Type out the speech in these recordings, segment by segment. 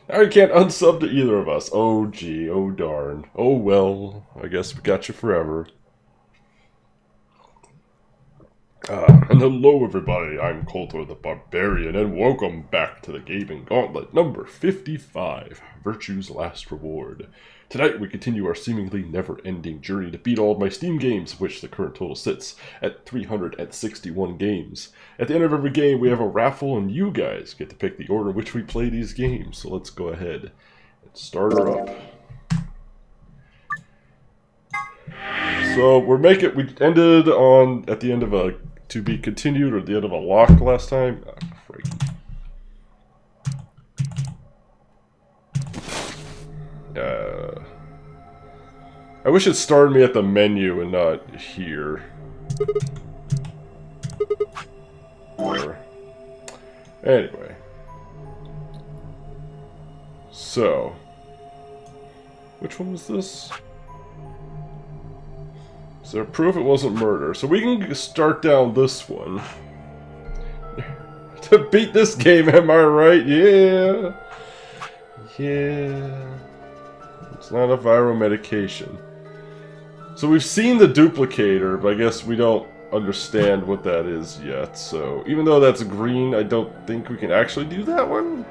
Now you can't unsub to either of us. Oh gee, oh darn. Oh well, I guess we got you forever. And hello everybody, I'm Coulter the Barbarian, and welcome back to the Gaben Gauntlet number 55, Virtue's Last Reward. Tonight we continue our seemingly never-ending journey to beat all of my Steam games, of which the current total sits at 361 games. At the end of every game we have a raffle, and you guys get to pick the order in which we play these games, so let's go ahead and start her up. So we ended on at the end of a to be continued or the end of a lock last time. I wish it started me at the menu and not here. Or, anyway. So, which one was this? Is there proof it wasn't murder? So we can start down this one. To beat this game, am I right? Yeah. Yeah. It's not a viral medication. So we've seen the duplicator, but I guess we don't understand what that is yet. So even though that's green, I don't think we can actually do that one.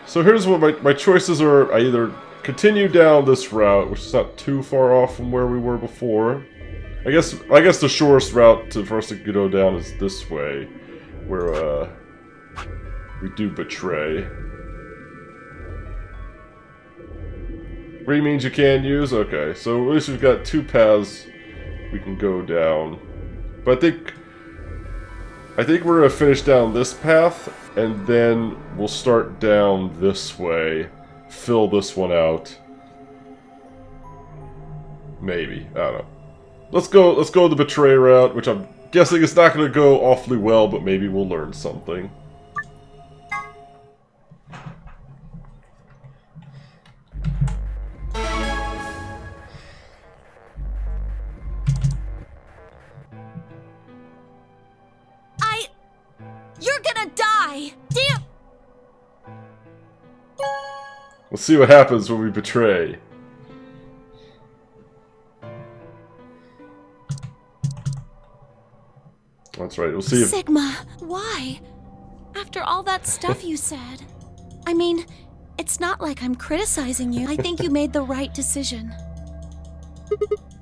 So here's what my choices are. I either continue down this route, which is not too far off from where we were before. I guess the shortest route for us to go down is this way, where we do betray. Green means you can use? Okay, so at least we've got two paths we can go down. But I think we're gonna finish down this path, and then we'll start down this way. Fill this one out. Maybe. I don't know. Let's go the betray route, which I'm guessing is not going to go awfully well, but maybe we'll learn something. You're gonna die! Damn! We'll see what happens when we betray. That's right, we'll see if... Sigma, why? After all that stuff you said. I mean, it's not like I'm criticizing you. I think you made the right decision.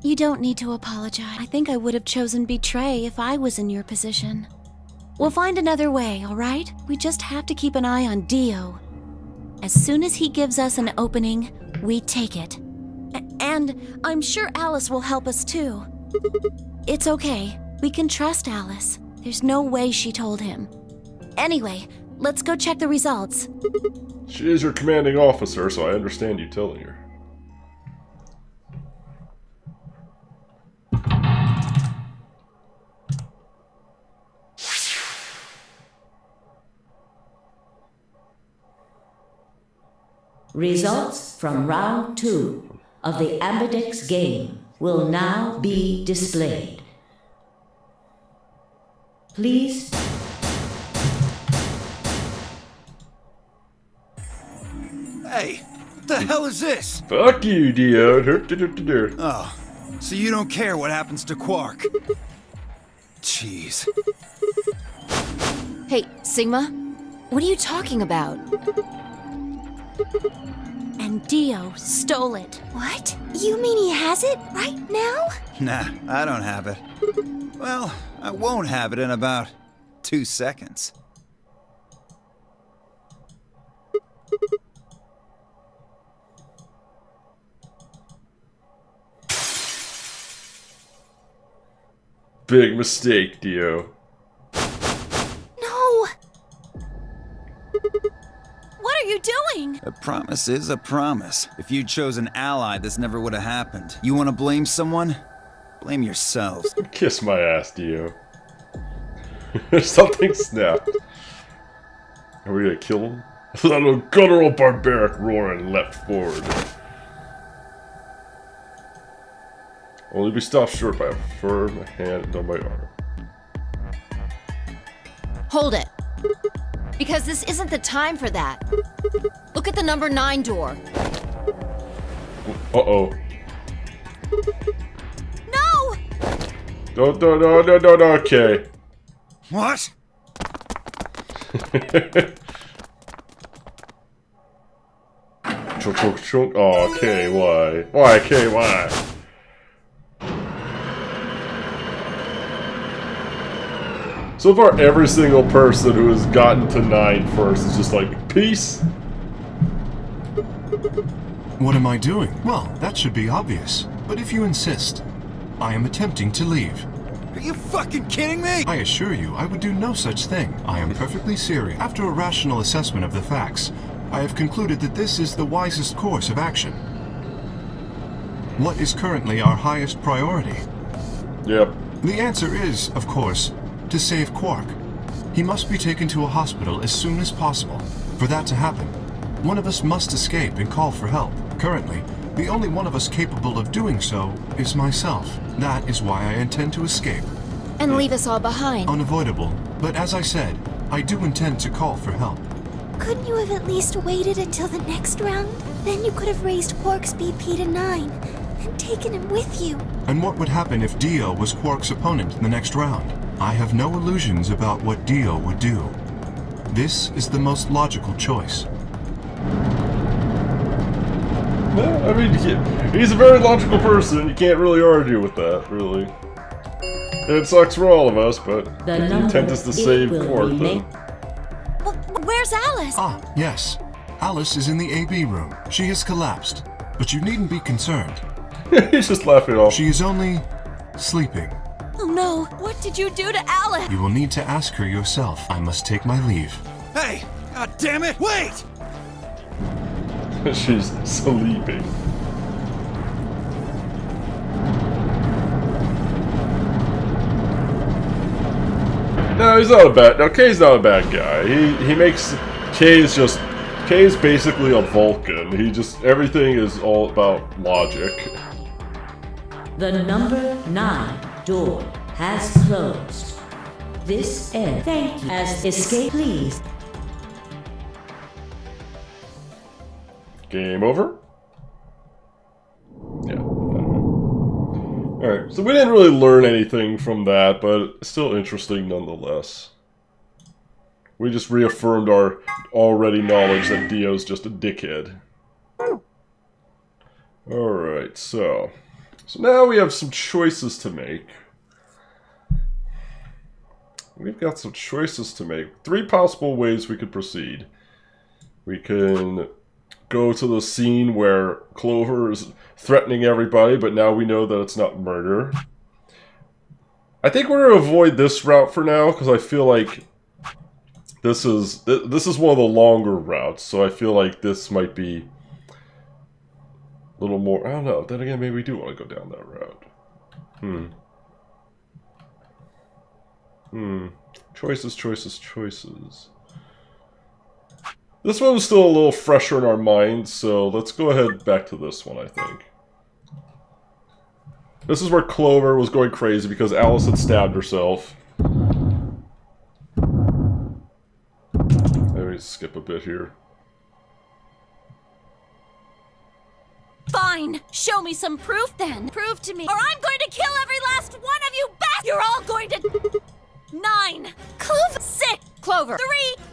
You don't need to apologize. I think I would have chosen betray if I was in your position. We'll find another way, alright? We just have to keep an eye on Dio. As soon as he gives us an opening, we take it. And I'm sure Alice will help us too. It's okay. We can trust Alice. There's no way she told him. Anyway, let's go check the results. She is your commanding officer, so I understand you telling her. Results from round 2 of the Ambidex game will now be displayed. Please. Hey, what the hell is this? Fuck you, Dio. Oh, so you don't care what happens to Quark? Jeez. Hey, Sigma, what are you talking about? And Dio stole it. What? You mean he has it right now? Nah, I don't have it. Well, I won't have it in about 2 seconds. Big mistake, Dio. No! What are you doing? A promise is a promise. If you chose an ally, this never would have happened. You want to blame someone? Blame yourselves. Kiss my ass, Dio. Something snapped. Are we gonna kill him? A little guttural barbaric roar and leapt forward. Only be stopped short by a firm hand on my arm. Hold it. Because this isn't the time for that. Look at the number 9 door. Uh-oh. No! No, okay. What? Chunk. Oh, okay, why? Why, okay, why? So far, every single person who has gotten to 9 first is just like, peace. What am I doing? Well, that should be obvious. But if you insist, I am attempting to leave. Are you fucking kidding me? I assure you, I would do no such thing. I am perfectly serious. After a rational assessment of the facts, I have concluded that this is the wisest course of action. What is currently our highest priority? Yep. The answer is, of course, to save Quark. He must be taken to a hospital as soon as possible. For that to happen, one of us must escape and call for help. Currently, the only one of us capable of doing so is myself. That is why I intend to escape. And leave us all behind. Unavoidable, but as I said, I do intend to call for help. Couldn't you have at least waited until the next round? Then you could have raised Quark's BP to 9 and taken him with you. And what would happen if Dio was Quark's opponent in the next round? I have no illusions about what Dio would do. This is the most logical choice. Well, I mean, he's a very logical person. You can't really argue with that, really. It sucks for all of us, but the intent is to save Quark, though. Where's Alice? Ah, yes. Alice is in the AB room. She has collapsed, but you needn't be concerned. He's just laughing off. She is only sleeping. Oh no, what did you do to Alice? You will need to ask her yourself. I must take my leave. Hey! God damn it! Wait! She's sleeping. No, he's not a bad. No, Kay's not a bad guy. He makes Kay's basically a Vulcan. Everything is all about logic. The number 9 door has closed. This end. Thank you. As escape, please. Game over? Yeah. Alright, so we didn't really learn anything from that, but it's still interesting nonetheless. We just reaffirmed our already knowledge that Dio's just a dickhead. Alright, so now we have some choices to make. We've got some choices to make. 3 possible ways we could proceed. We can go to the scene where Clover is threatening everybody, but now we know that it's not murder. I think we're going to avoid this route for now, because I feel like this is one of the longer routes, so I feel like this might be a little more... I don't know, then again, maybe we do want to go down that route. Choices. This one was still a little fresher in our minds, so let's go ahead back to this one, I think. This is where Clover was going crazy because Alice had stabbed herself. Let me skip a bit here. Fine, show me some proof then. Prove to me, or I'm going to kill every last one of you back. You're all going to... 9. Clover. 6. Clover. 3.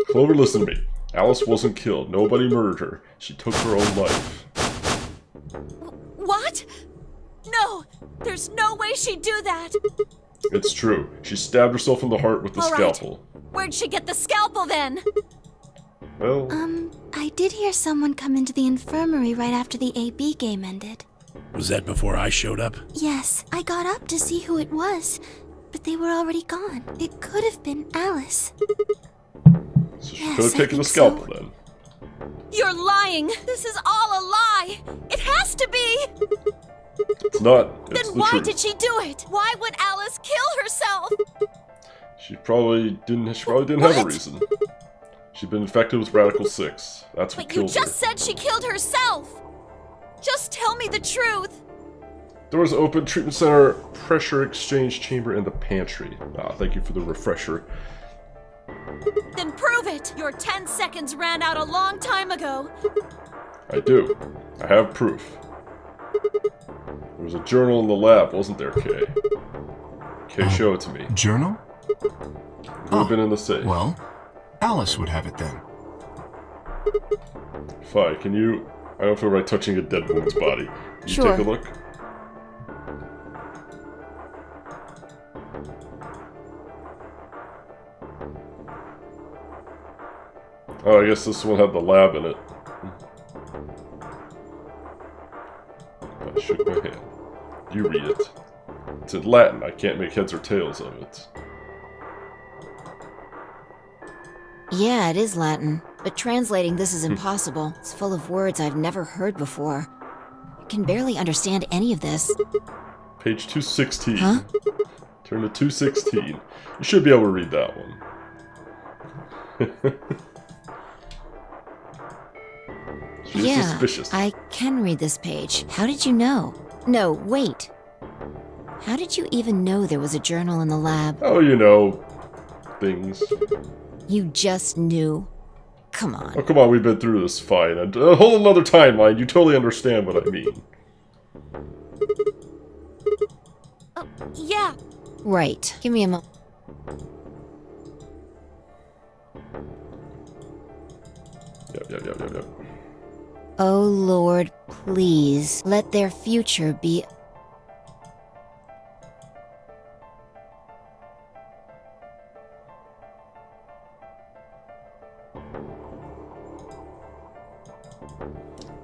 Clover, listen to me. Alice wasn't killed. Nobody murdered her. She took her own life. What? No, there's no way she'd do that. It's true. She stabbed herself in the heart with the scalpel. Where'd she get the scalpel then? Well... I did hear someone come into the infirmary right after the AB game ended. Was that before I showed up? Yes, I got up to see who it was, but they were already gone. It could have been Alice. So she could have taken the scalpel then. You're lying! This is all a lie! It has to be! not. It's Then the why truth. did she do it? Why would Alice kill herself? She probably didn't have a What? reason. She'd been infected with Radical 6. That's what But you killed her. just said she killed herself. Just tell me the truth. Doors open, treatment center, pressure exchange chamber, and the pantry. Ah, thank you for the refresher. Then prove it. Your 10 seconds ran out a long time ago. I do. I have proof. There was a journal in the lab, wasn't there, Kay? Kay, show it to me. Journal? It would have been in the safe. Well, Alice would have it then. Fi, can you... I don't feel right touching a dead woman's body. Can you Sure. take a look? Oh, I guess this one had the lab in it. I shook my hand. You read it. It's in Latin. I can't make heads or tails of it. Yeah, it is Latin, but translating this is impossible. It's full of words I've never heard before. I can barely understand any of this. Page 216. Huh? Turn to 216. You should be able to read that one. She's Yeah, suspicious. I can read this page. How did you know? No, wait. How did you even know there was a journal in the lab? Oh, you know, things. You just knew. Come on. Oh, come on, we've been through this fine. And a whole another timeline, you totally understand what I mean. Yeah. Right. Give me a moment. Yep. Oh Lord, please, let their future be...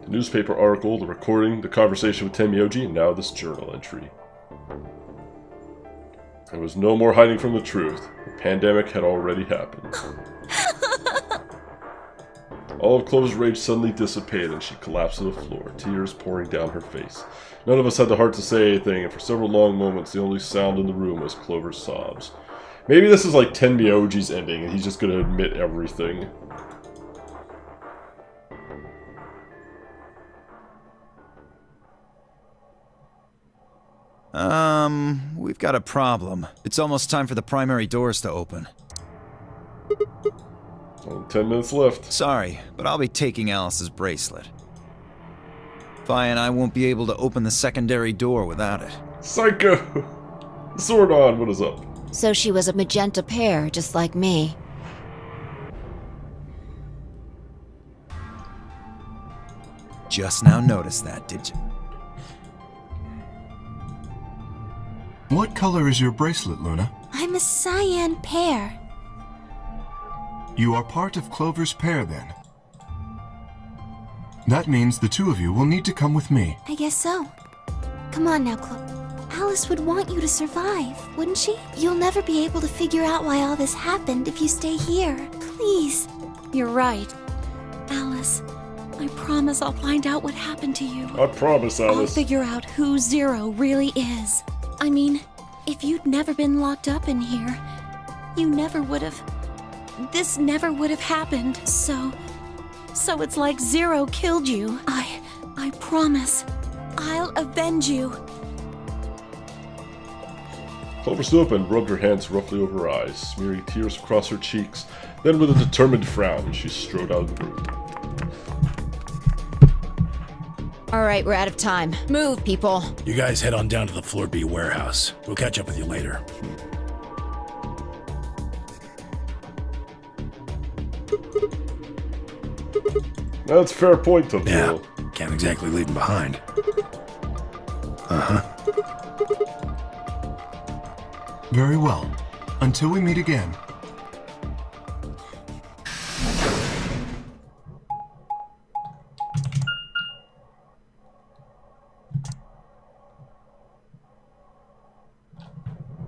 The newspaper article, the recording, the conversation with Tenmyoji, and now this journal entry. There was no more hiding from the truth. The pandemic had already happened. All of Clover's rage suddenly dissipated and she collapsed to the floor, tears pouring down her face. None of us had the heart to say anything, and for several long moments the only sound in the room was Clover's sobs. Maybe this is like Tenmyoji's ending and he's just gonna admit everything. We've got a problem. It's almost time for the primary doors to open. Only 10 minutes left. Sorry, but I'll be taking Alice's bracelet. Vi and I won't be able to open the secondary door without it. Psycho! Zordon, what is up? So she was a magenta pair, just like me. Just now noticed that, did you? What color is your bracelet, Luna? I'm a cyan pair. You are part of Clover's pair, then. That means the two of you will need to come with me. I guess so. Come on now, Clover. Alice would want you to survive, wouldn't she? You'll never be able to figure out why all this happened if you stay here. Please. You're right. Alice, I promise I'll find out what happened to you. I promise, I'll Alice. figure out who Zero really is. I mean, if you'd never been locked up in here, you never would have... This never would have happened, so it's like Zero killed you. I promise. I'll avenge you. Clover stood up and rubbed her hands roughly over her eyes, smearing tears across her cheeks. Then with a determined frown, she strode out of the room. Alright, we're out of time. Move, people. You guys head on down to the Floor B warehouse. We'll catch up with you later. That's a fair point, Tokyo. Yeah, can't exactly leave him behind. Very well. Until we meet again.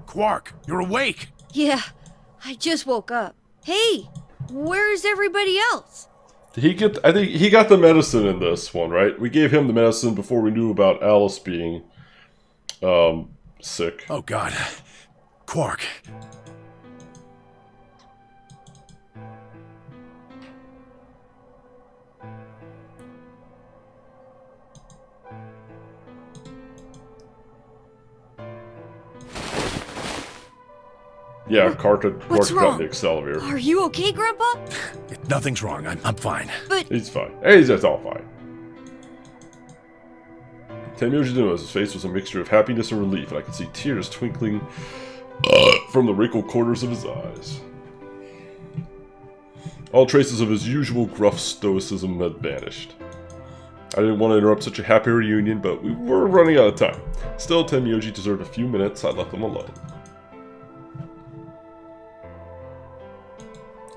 Quark, you're awake! Yeah, I just woke up. Hey, where's everybody else? I think he got the medicine in this one, right? We gave him the medicine before we knew about Alice being Sick. Oh God. Quark. Yeah, Quark got What's in the wrong? accelerator. Are you okay, Grandpa? Nothing's wrong. I'm fine. But He's fine. Hey, that's all fine. Tenmyoji didn't know his face was a mixture of happiness and relief, and I could see tears twinkling from the wrinkled corners of his eyes. All traces of his usual gruff stoicism had vanished. I didn't want to interrupt such a happy reunion, but we were running out of time. Still, Tenmyoji deserved a few minutes. I left him alone.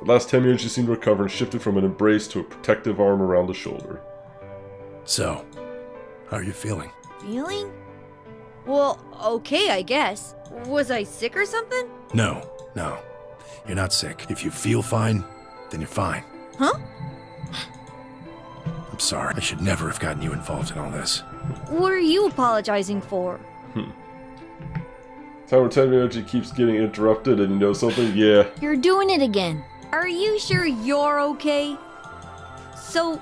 At last, Tenmyoji seemed to recover and shifted from an embrace to a protective arm around the shoulder. So, how are you feeling? feeling? Well, okay, I guess. Was I sick or something? No. You're not sick. If you feel fine, then you're fine. Huh? I'm sorry. I should never have gotten you involved in all this. What are you apologizing for? Tower Tenmyoji keeps getting interrupted, and you know something? Yeah. You're doing it again. Are you sure you're okay? So,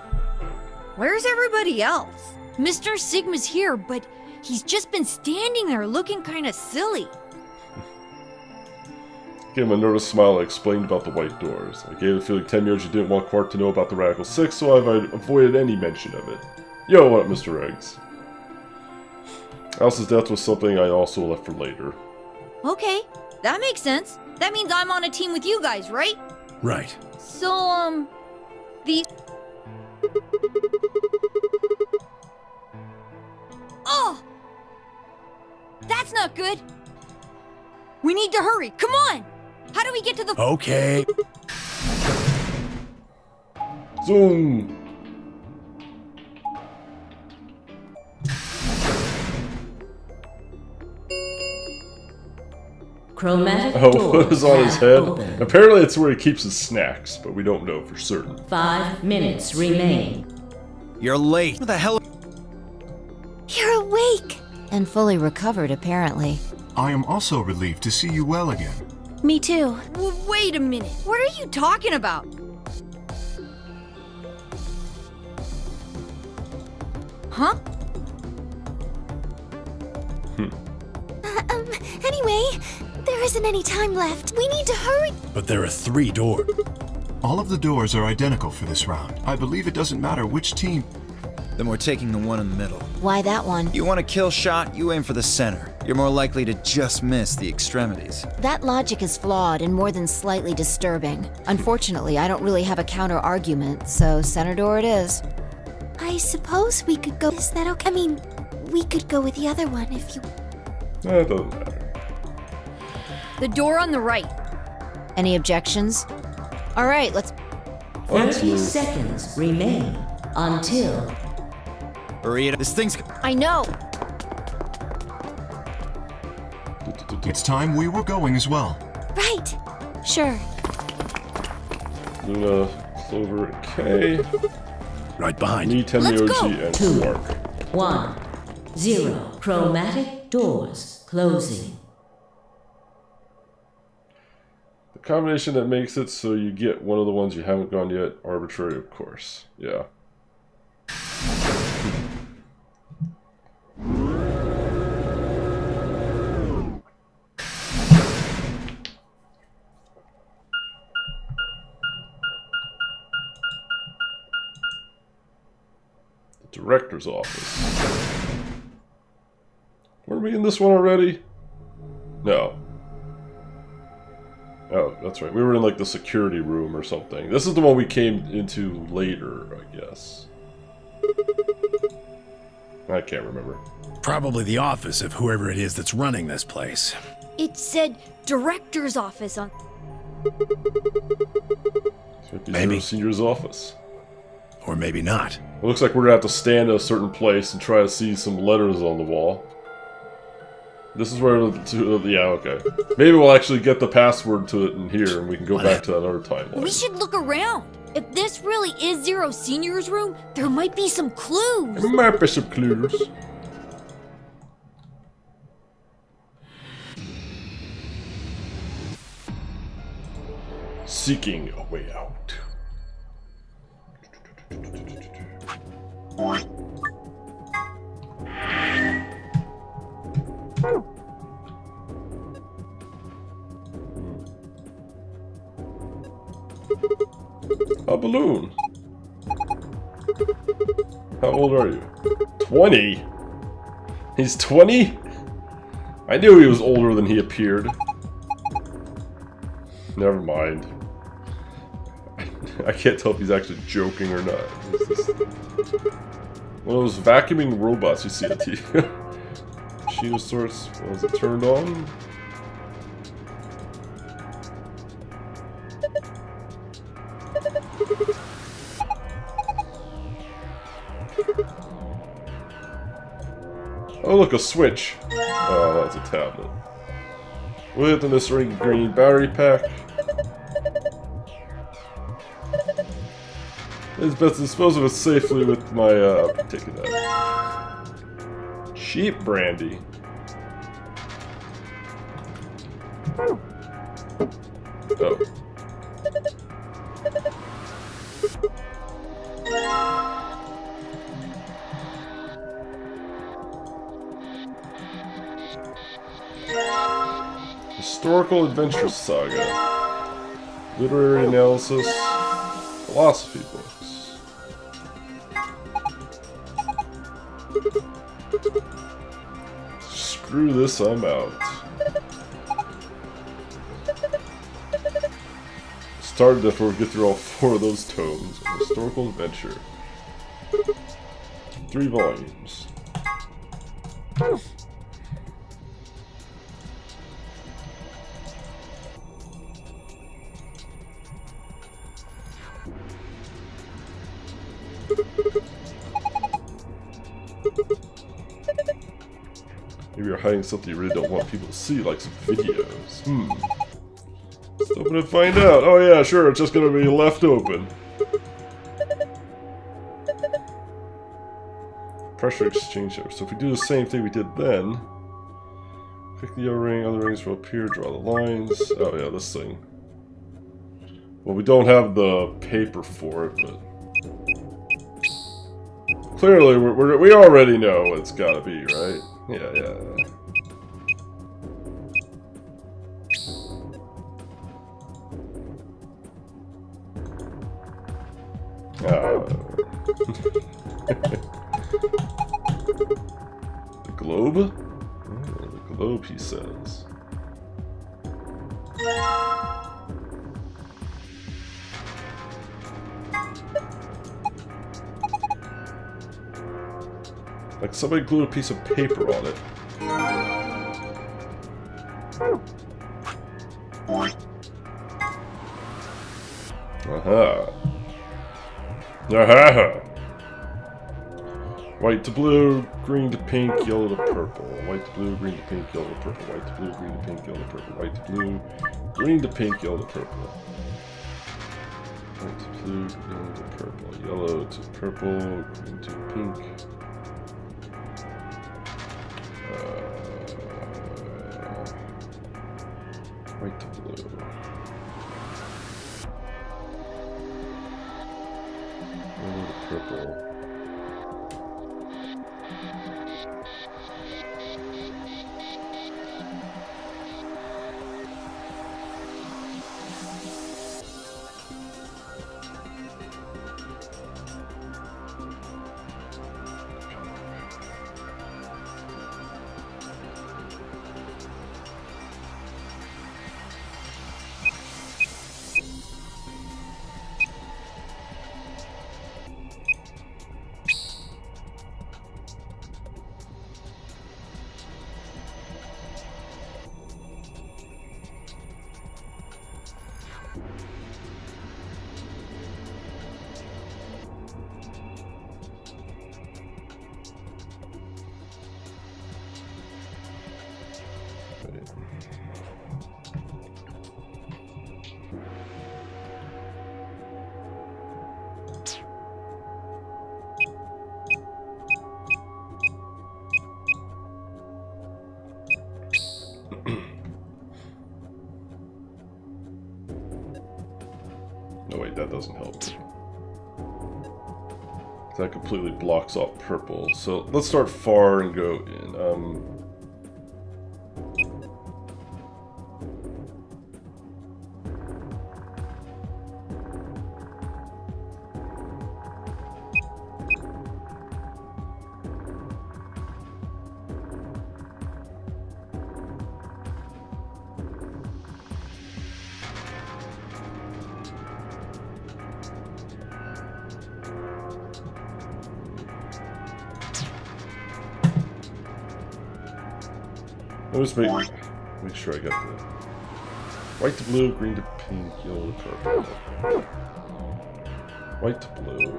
where's everybody else? Mr. Sigma's here, but he's just been standing there looking kinda silly. I gave him a nervous smile and explained about the white doors. I gave the feeling Tenmyoji didn't want Quark to know about the Radical Six, so I've avoided any mention of it. Yo, what up, Mr. Eggs? Alice's death was something I also left for later. Okay, that makes sense. That means I'm on a team with you guys, right? Right. So, the... Oh! That's not good! We need to hurry, come on! How do we get to the... Okay. Zoom! Chromatic Oh, doors what is on his have head? opened. Apparently it's where he keeps his snacks, but we don't know for certain. 5 minutes remain. You're late. What the hell? You're awake! And fully recovered, apparently. I am also relieved to see you well again. Me too. Wait a minute, what are you talking about? Huh? Anyway, there isn't any time left. We need to hurry. But there are 3 doors. All of the doors are identical for this round. I believe it doesn't matter which team. Then we're taking the one in the middle. Why that one? You want a kill shot, you aim for the center. You're more likely to just miss the extremities. That logic is flawed and more than slightly disturbing. Unfortunately, I don't really have a counter-argument, so center door it is. I suppose we could go. Is that okay? I mean, we could go with the other one if you. It doesn't matter. The door on the right. Any objections? All right, let's... 30 seconds remain until... Hurry it. This thing's... I know. It's time we were going as well. Right. Sure. Luna, Clover, K. Right behind Me, you. Tenmyoji, and 2, Quark. 1, 0. Chromatic doors closing. The combination that makes it so you get one of the ones you haven't gone yet. Arbitrary, of course. Yeah. The director's office. Were we in this one already? No. Oh, that's right. We were in like the security room or something. This is the one we came into later, I guess. I can't remember. Probably the office of whoever it is that's running this place. It said director's office on... This might be Maybe. Zero Senior's office. Or maybe not. It looks like we're gonna have to stand at a certain place and try to see some letters on the wall. This is where yeah, okay. Maybe we'll actually get the password to it in here and we can go back to that other timeline. We should look around. If this really is Zero Senior's room, there might be some clues. There might be some clues. seeking a way out. A balloon. How old are you? 20? He's 20? I knew he was older than he appeared. Never mind. I can't tell if he's actually joking or not. One of those vacuuming robots you see on TV. Machine of sorts. Was it turned on? Oh look, a switch. Oh, that's a tablet. With the necessary green battery pack. It's best to dispose of it safely with my, taking that. Cheap brandy. Oh. Historical adventure saga. Literary analysis. Philosophy books. Screw this, I'm out. Started before we get through all 4 of those tomes. Historical adventure. 3 volumes. Maybe you're hiding something you really don't want people to see, like some videos. Let's open and find out. Oh yeah, sure, it's just gonna be left open. Pressure exchange. So if we do the same thing we did then, pick the O-ring, other rings will appear, draw the lines. Oh yeah, this thing. Well, we don't have the paper for it, but clearly we already know what it's gotta be, right? Yeah. The globe? Oh, the globe, he says. Like somebody glued a piece of paper on it. Aha. Aha. White to blue, green to pink, yellow to purple. White to blue, green to pink, yellow to purple. White to blue, green to pink, yellow to purple. White to blue, green to pink, yellow to purple. White to blue, yellow to purple. Yellow to purple, green to pink. White to blue. Yellow to purple. doesn't help. That completely blocks off purple. So let's start far and go in. Let's make sure I got the white to blue, green to pink, yellow to purple. White to blue.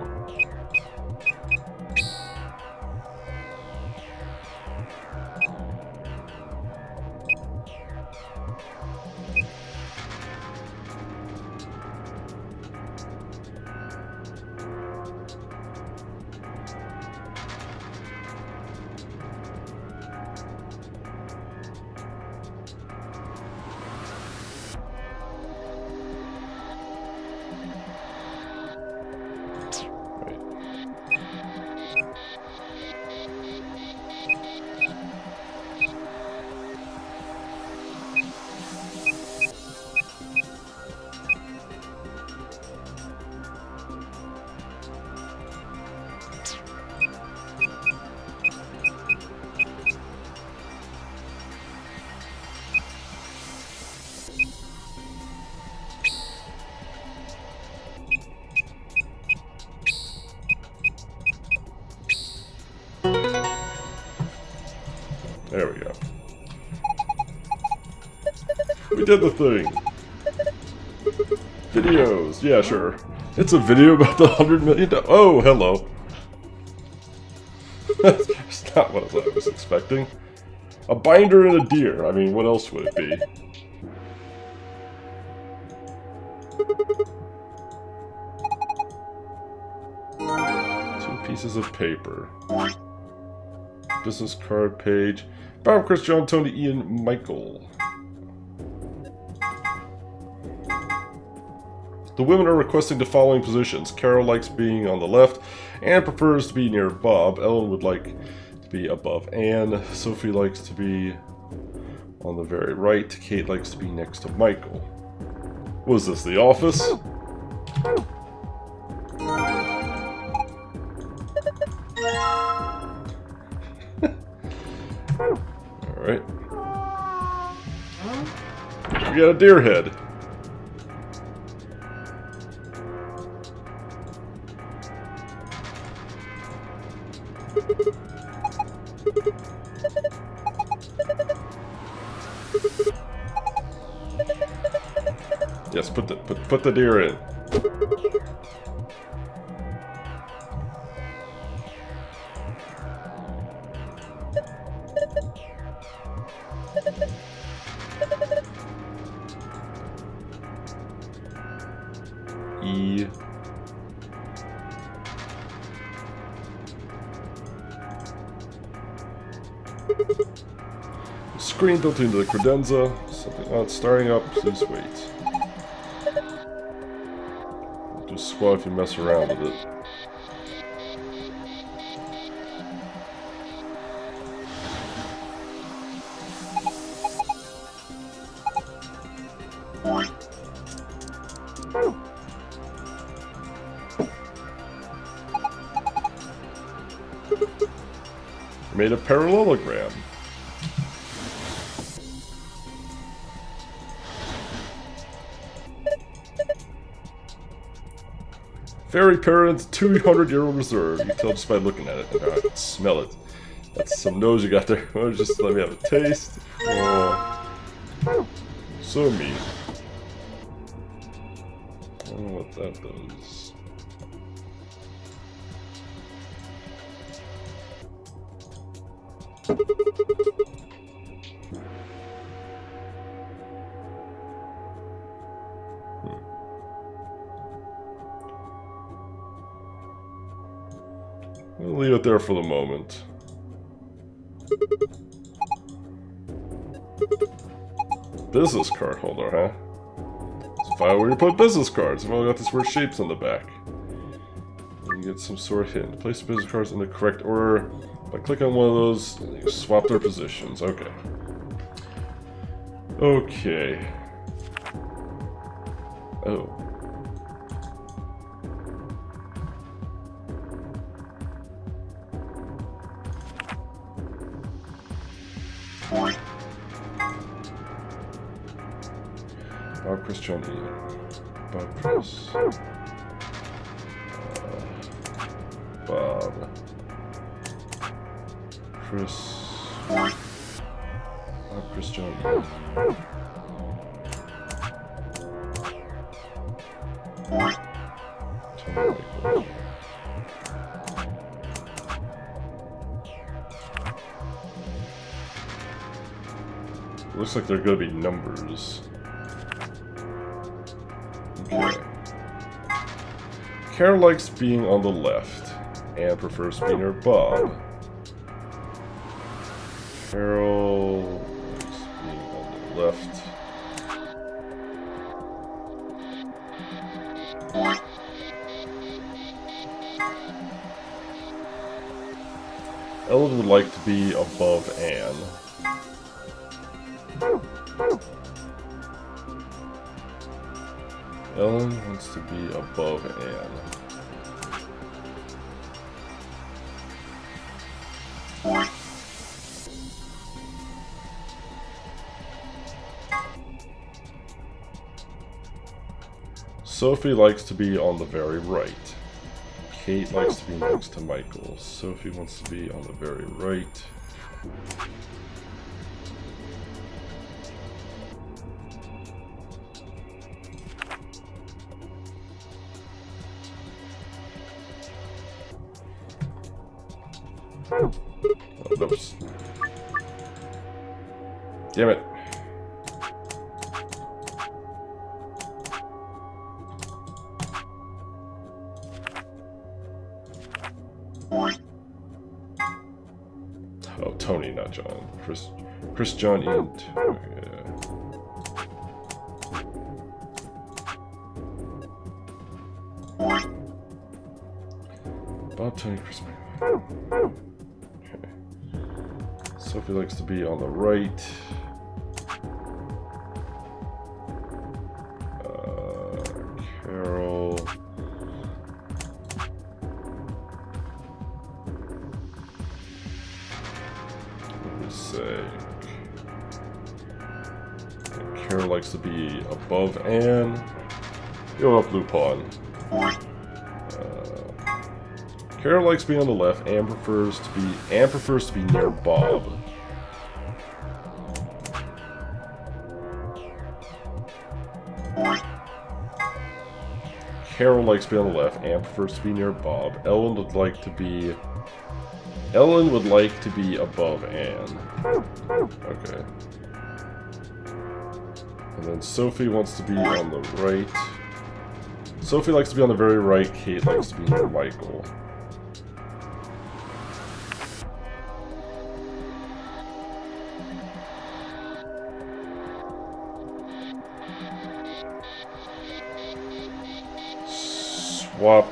There we go. We did the thing. Videos. Yeah, sure. It's a video about the $100 million. Oh, hello. That's not what I was expecting. A binder and a deer. I mean, what else would it be? Two pieces of paper. Business card page. Bob, Chris, John, Tony, Ian, Michael. The women are requesting the following positions. Carol likes being on the left. Anne prefers to be near Bob. Ellen would like to be above Anne. Sophie likes to be on the very right. Kate likes to be next to Michael. Was this the office? Alright. We got a deer head. Yes, put the deer in. E. Screen built into the credenza. Something not starting up. Please wait. Just squat if you mess around with it. Made a parallelogram. Fairy parents, 200-year-old reserve. You can tell just by looking at it. I can smell it. That's some nose you got there. Just let me have a taste. Oh, so mean. I don't know what that does. We'll leave it there for the moment. Business card holder, huh? It's file where you put business cards. I've only got these weird shapes on the back. And you get some sort of hint. Place the business cards in the correct order by clicking on one of those, and you swap their positions. Okay. Okay. Oh. Bob, Chris, John, Ian. Bob, Chris. Bob. Chris. Bob, Chris, John, Ian. Tony, Michael. Looks like they're gonna be numbers. Okay. Carol likes being on the left and prefers to be near Bob. Carol likes being on the left. Ellen would like to be above Anne. Ellen wants to be above Anne. Sophie likes to be on the very right. Kate likes to be next to Michael. Sophie wants to be on the very right. Oh, oops. Damn it. Oh, Tony, not John. Chris, John, Ian. Yeah. Bob, Tony, Chris, Michael. Okay. Sophie likes to be on the right. Carol. Say Carol likes to be above Anne. Go up, Lupin. Carol likes being on the left. Anne prefers to be near Bob. Carol likes being on the left. Anne prefers to be near Bob. Ellen would like to be above Anne. Okay. And then Sophie wants to be on the right. Sophie likes to be on the very right. Kate likes to be near Michael. Swap.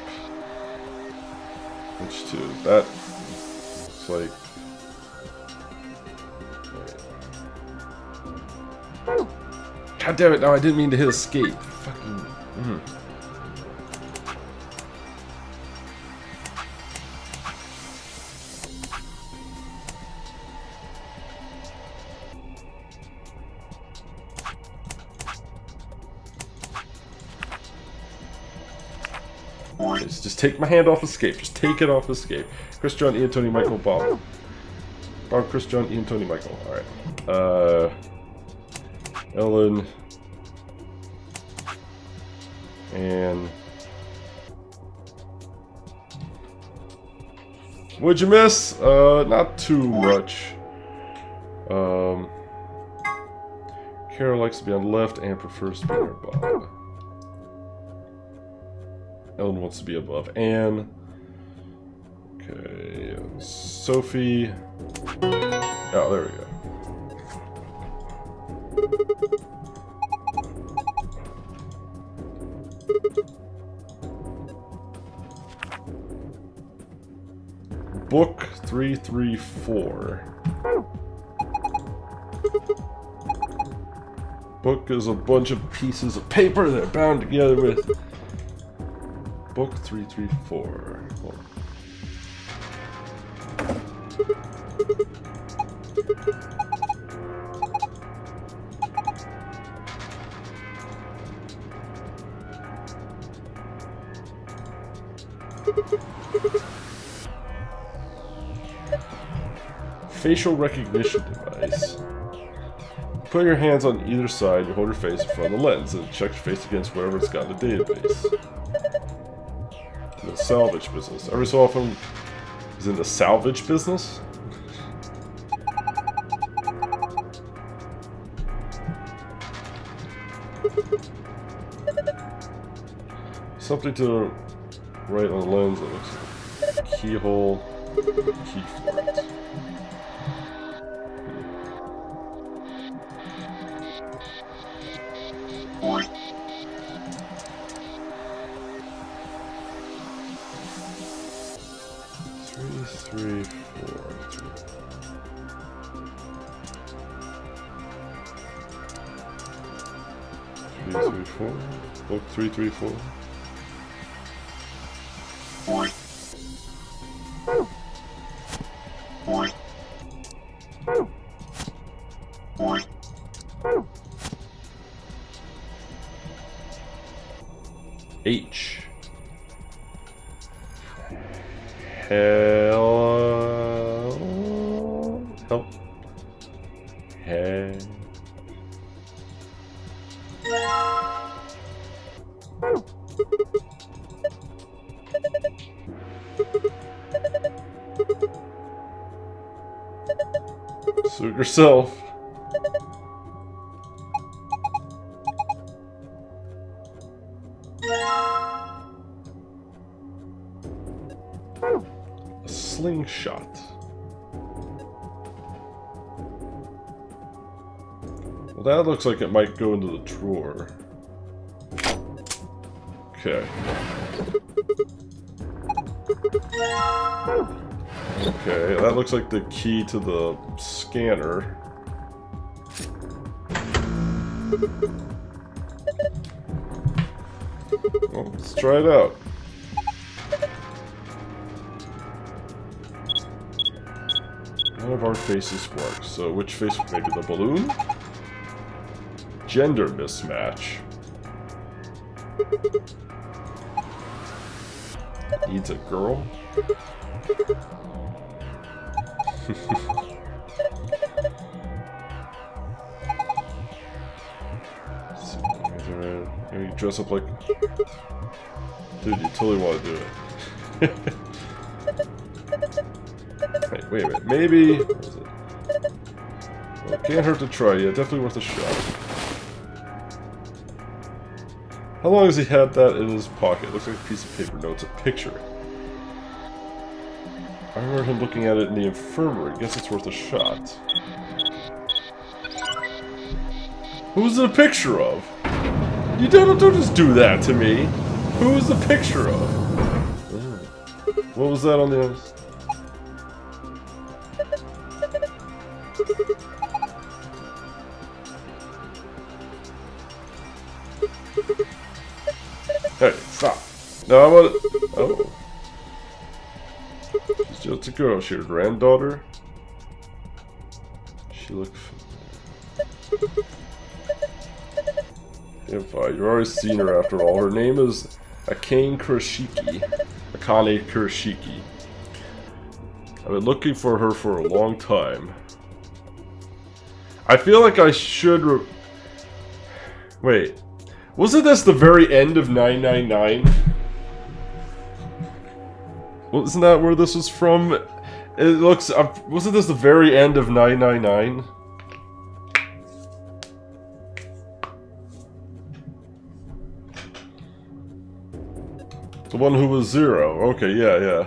Which two? That looks like. God damn it! No, I didn't mean to hit escape. Fucking. Just take my hand off escape. Just take it off escape. Chris, John, Ian, Tony, Michael, Bob. Bob, Chris, John, Ian, Tony, Michael. Alright. Ellen. And... What'd you miss? Not too much. Carol likes to be on the left and prefers to be near Bob. Ellen wants to be above Anne. Okay, Sophie. Oh, there we go. book 334. Book is a bunch of pieces of paper that are bound together with book 334. Hold on. Facial recognition device. Put your hands on either side, you hold your face in front of the lens, and check your face against whatever it's got in the database. In the salvage business. Every so often, is in the salvage business? Something to the right on the lens that looks like a keyhole, key for it. 3, 4. 334. Book 334. H. Help. Hey. Suit yourself. A slingshot. Well, that looks like it might go into the drawer. Okay. Okay, that looks like the key to the scanner. Well, let's try it out. None of our faces work, so which face? Maybe the balloon? Gender mismatch. Needs a girl? You dress up like... Dude, you totally want to do it. Wait a minute. Maybe... What is it? Well, it can't hurt to try. Yeah, definitely worth a shot. How long has he had that in his pocket? Looks like a piece of paper. No, it's a picture. I remember him looking at it in the infirmary. Guess it's worth a shot. Who's it a picture of? You don't just do that to me. Who is the picture of? Oh. What was that on the other? Hey, stop. No, I want to... Oh. She's just a girl. She's your granddaughter. She looked... Yeah, fine. You've already seen her after all. Her name is Akane Kurashiki. Akane Kurashiki. I've been looking for her for a long time. I feel like I should... Wait. Wasn't this the very end of 999? Wasn't that where this was from? It looks... wasn't this the very end of 999? The one who was 0. Okay, yeah.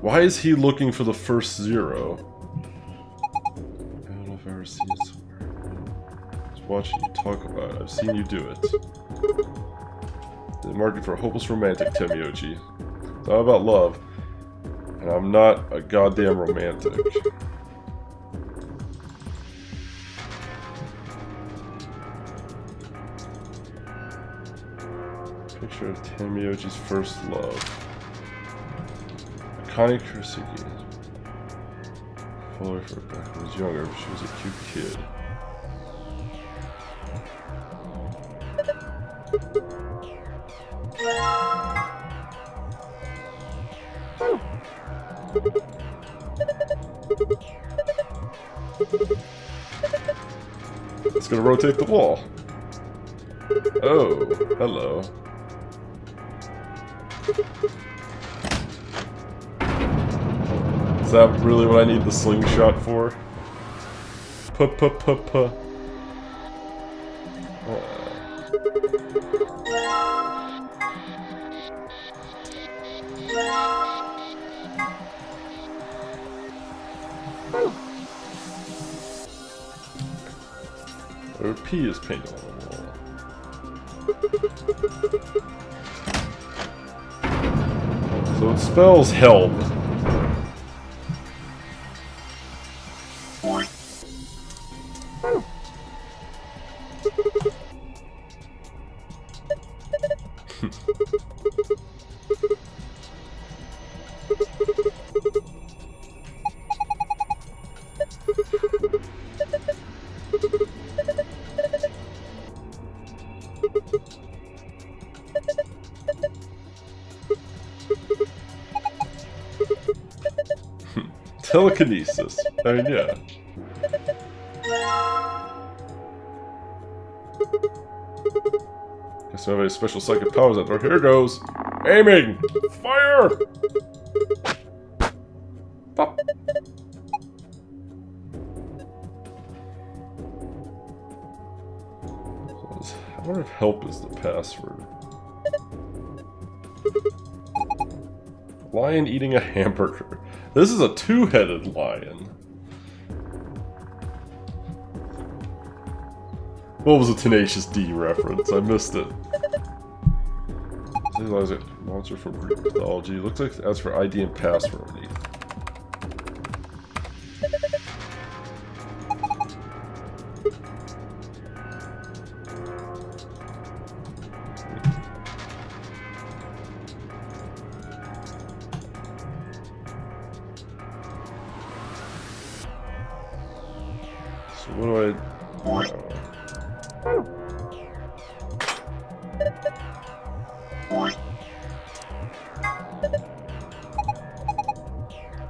Why is he looking for the first 0? I don't know if I've ever seen it somewhere. I was watching you talk about it. I've seen you do it. The market for a hopeless romantic, Temioji. It's all about love. And I'm not a goddamn romantic. Picture of Temioji's first love. Akane Kurosaki. Follow her back when I was younger, but she was a cute kid. It's gonna rotate the wall. Oh, hello. Is that really what I need the slingshot for? Puh. Or P is painted on the wall. So it spells help. Telekinesis. I mean, yeah. Guess I have any special psychic powers out there. Here goes. Aiming! Fire! Pop. I wonder if help is the password. Lion eating a hamburger. This is a two-headed lion. What was a Tenacious D reference? I missed it. Monster from Greek mythology. Looks like that's for ID and password. So what do I...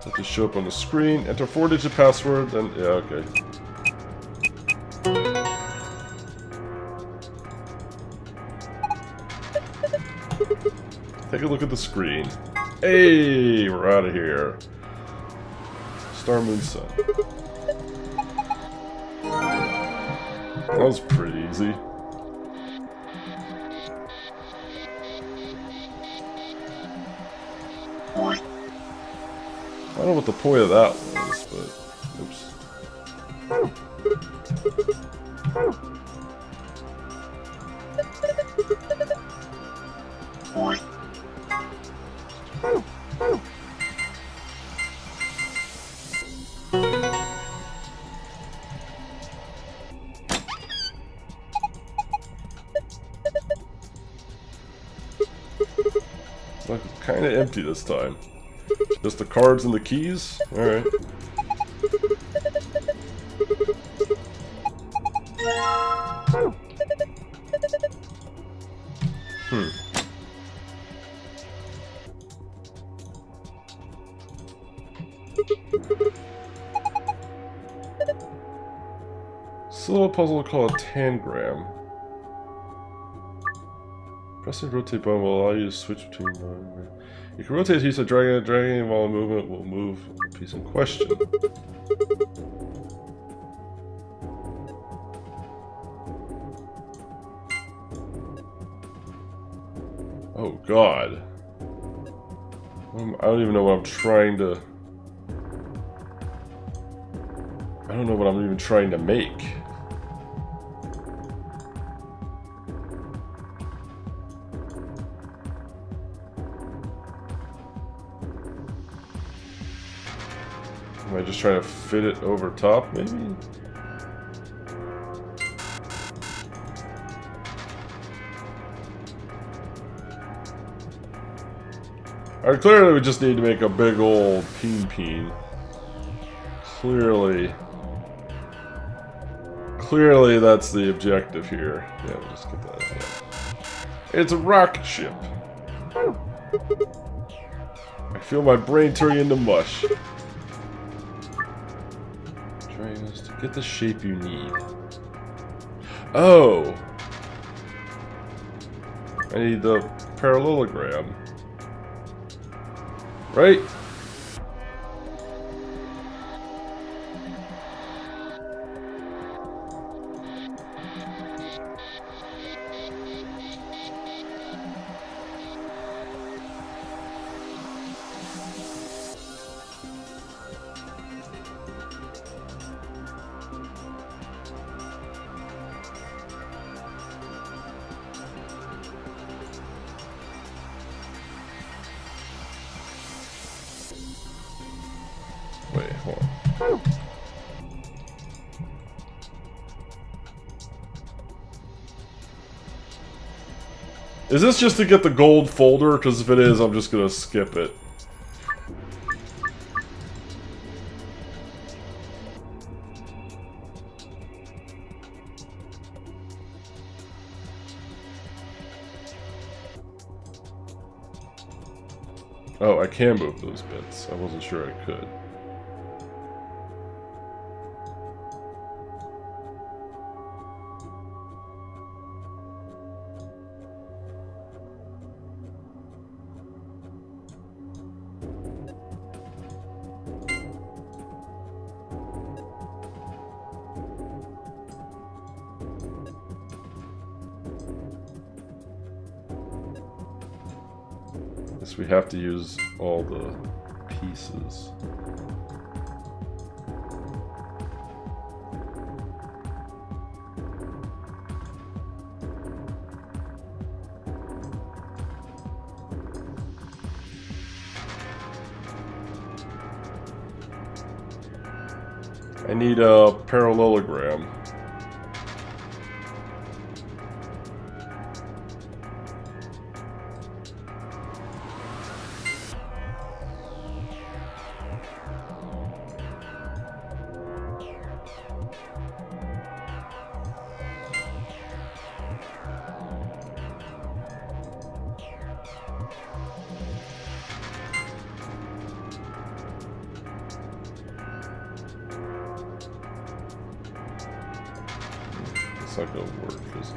Have to show up on the screen. Enter 4-digit password, then... Yeah, okay. Take a look at the screen. Hey, we're out of here. Star, Moon, Sun. That was pretty easy. I don't know what the point of that was, but... Oops. Look, it's kind of empty this time. Just the cards and the keys? Alright. Still a puzzle called a tangram. Pressing rotate button will allow you to switch between one. You can rotate a piece of dragging while movement will move the piece in question. Oh god. I don't even know what I'm trying to... I don't know what I'm even trying to make. Am I just trying to fit it over top, maybe? Alright, clearly we just need to make a big old peen. Clearly that's the objective here. Yeah, we'll just get that. Yeah. It's a rocket ship. I feel my brain turning into mush. Trying to get the shape you need. Oh! I need the parallelogram. Right? Wait, hold on. Is this just to get the gold folder? Because if it is, I'm just gonna skip it. Oh, I can move those bits. I wasn't sure I could. Guess we have to use all the pieces. I need a parallelogram. It's not gonna work, is it?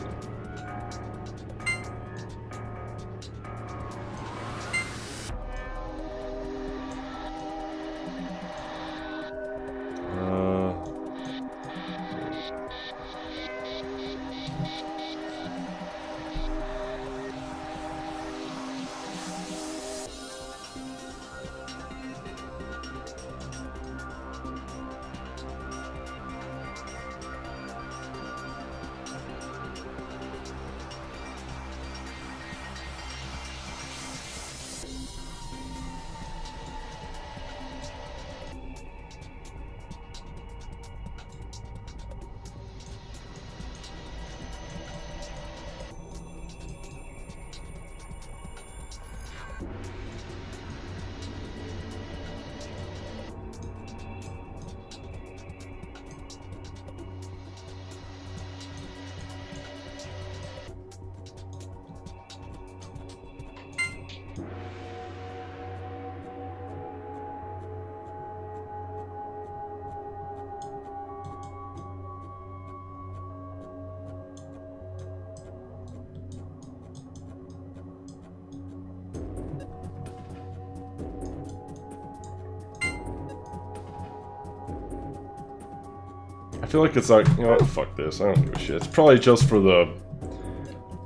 I feel like it's like, you know what, fuck this, I don't give a shit. It's probably just for the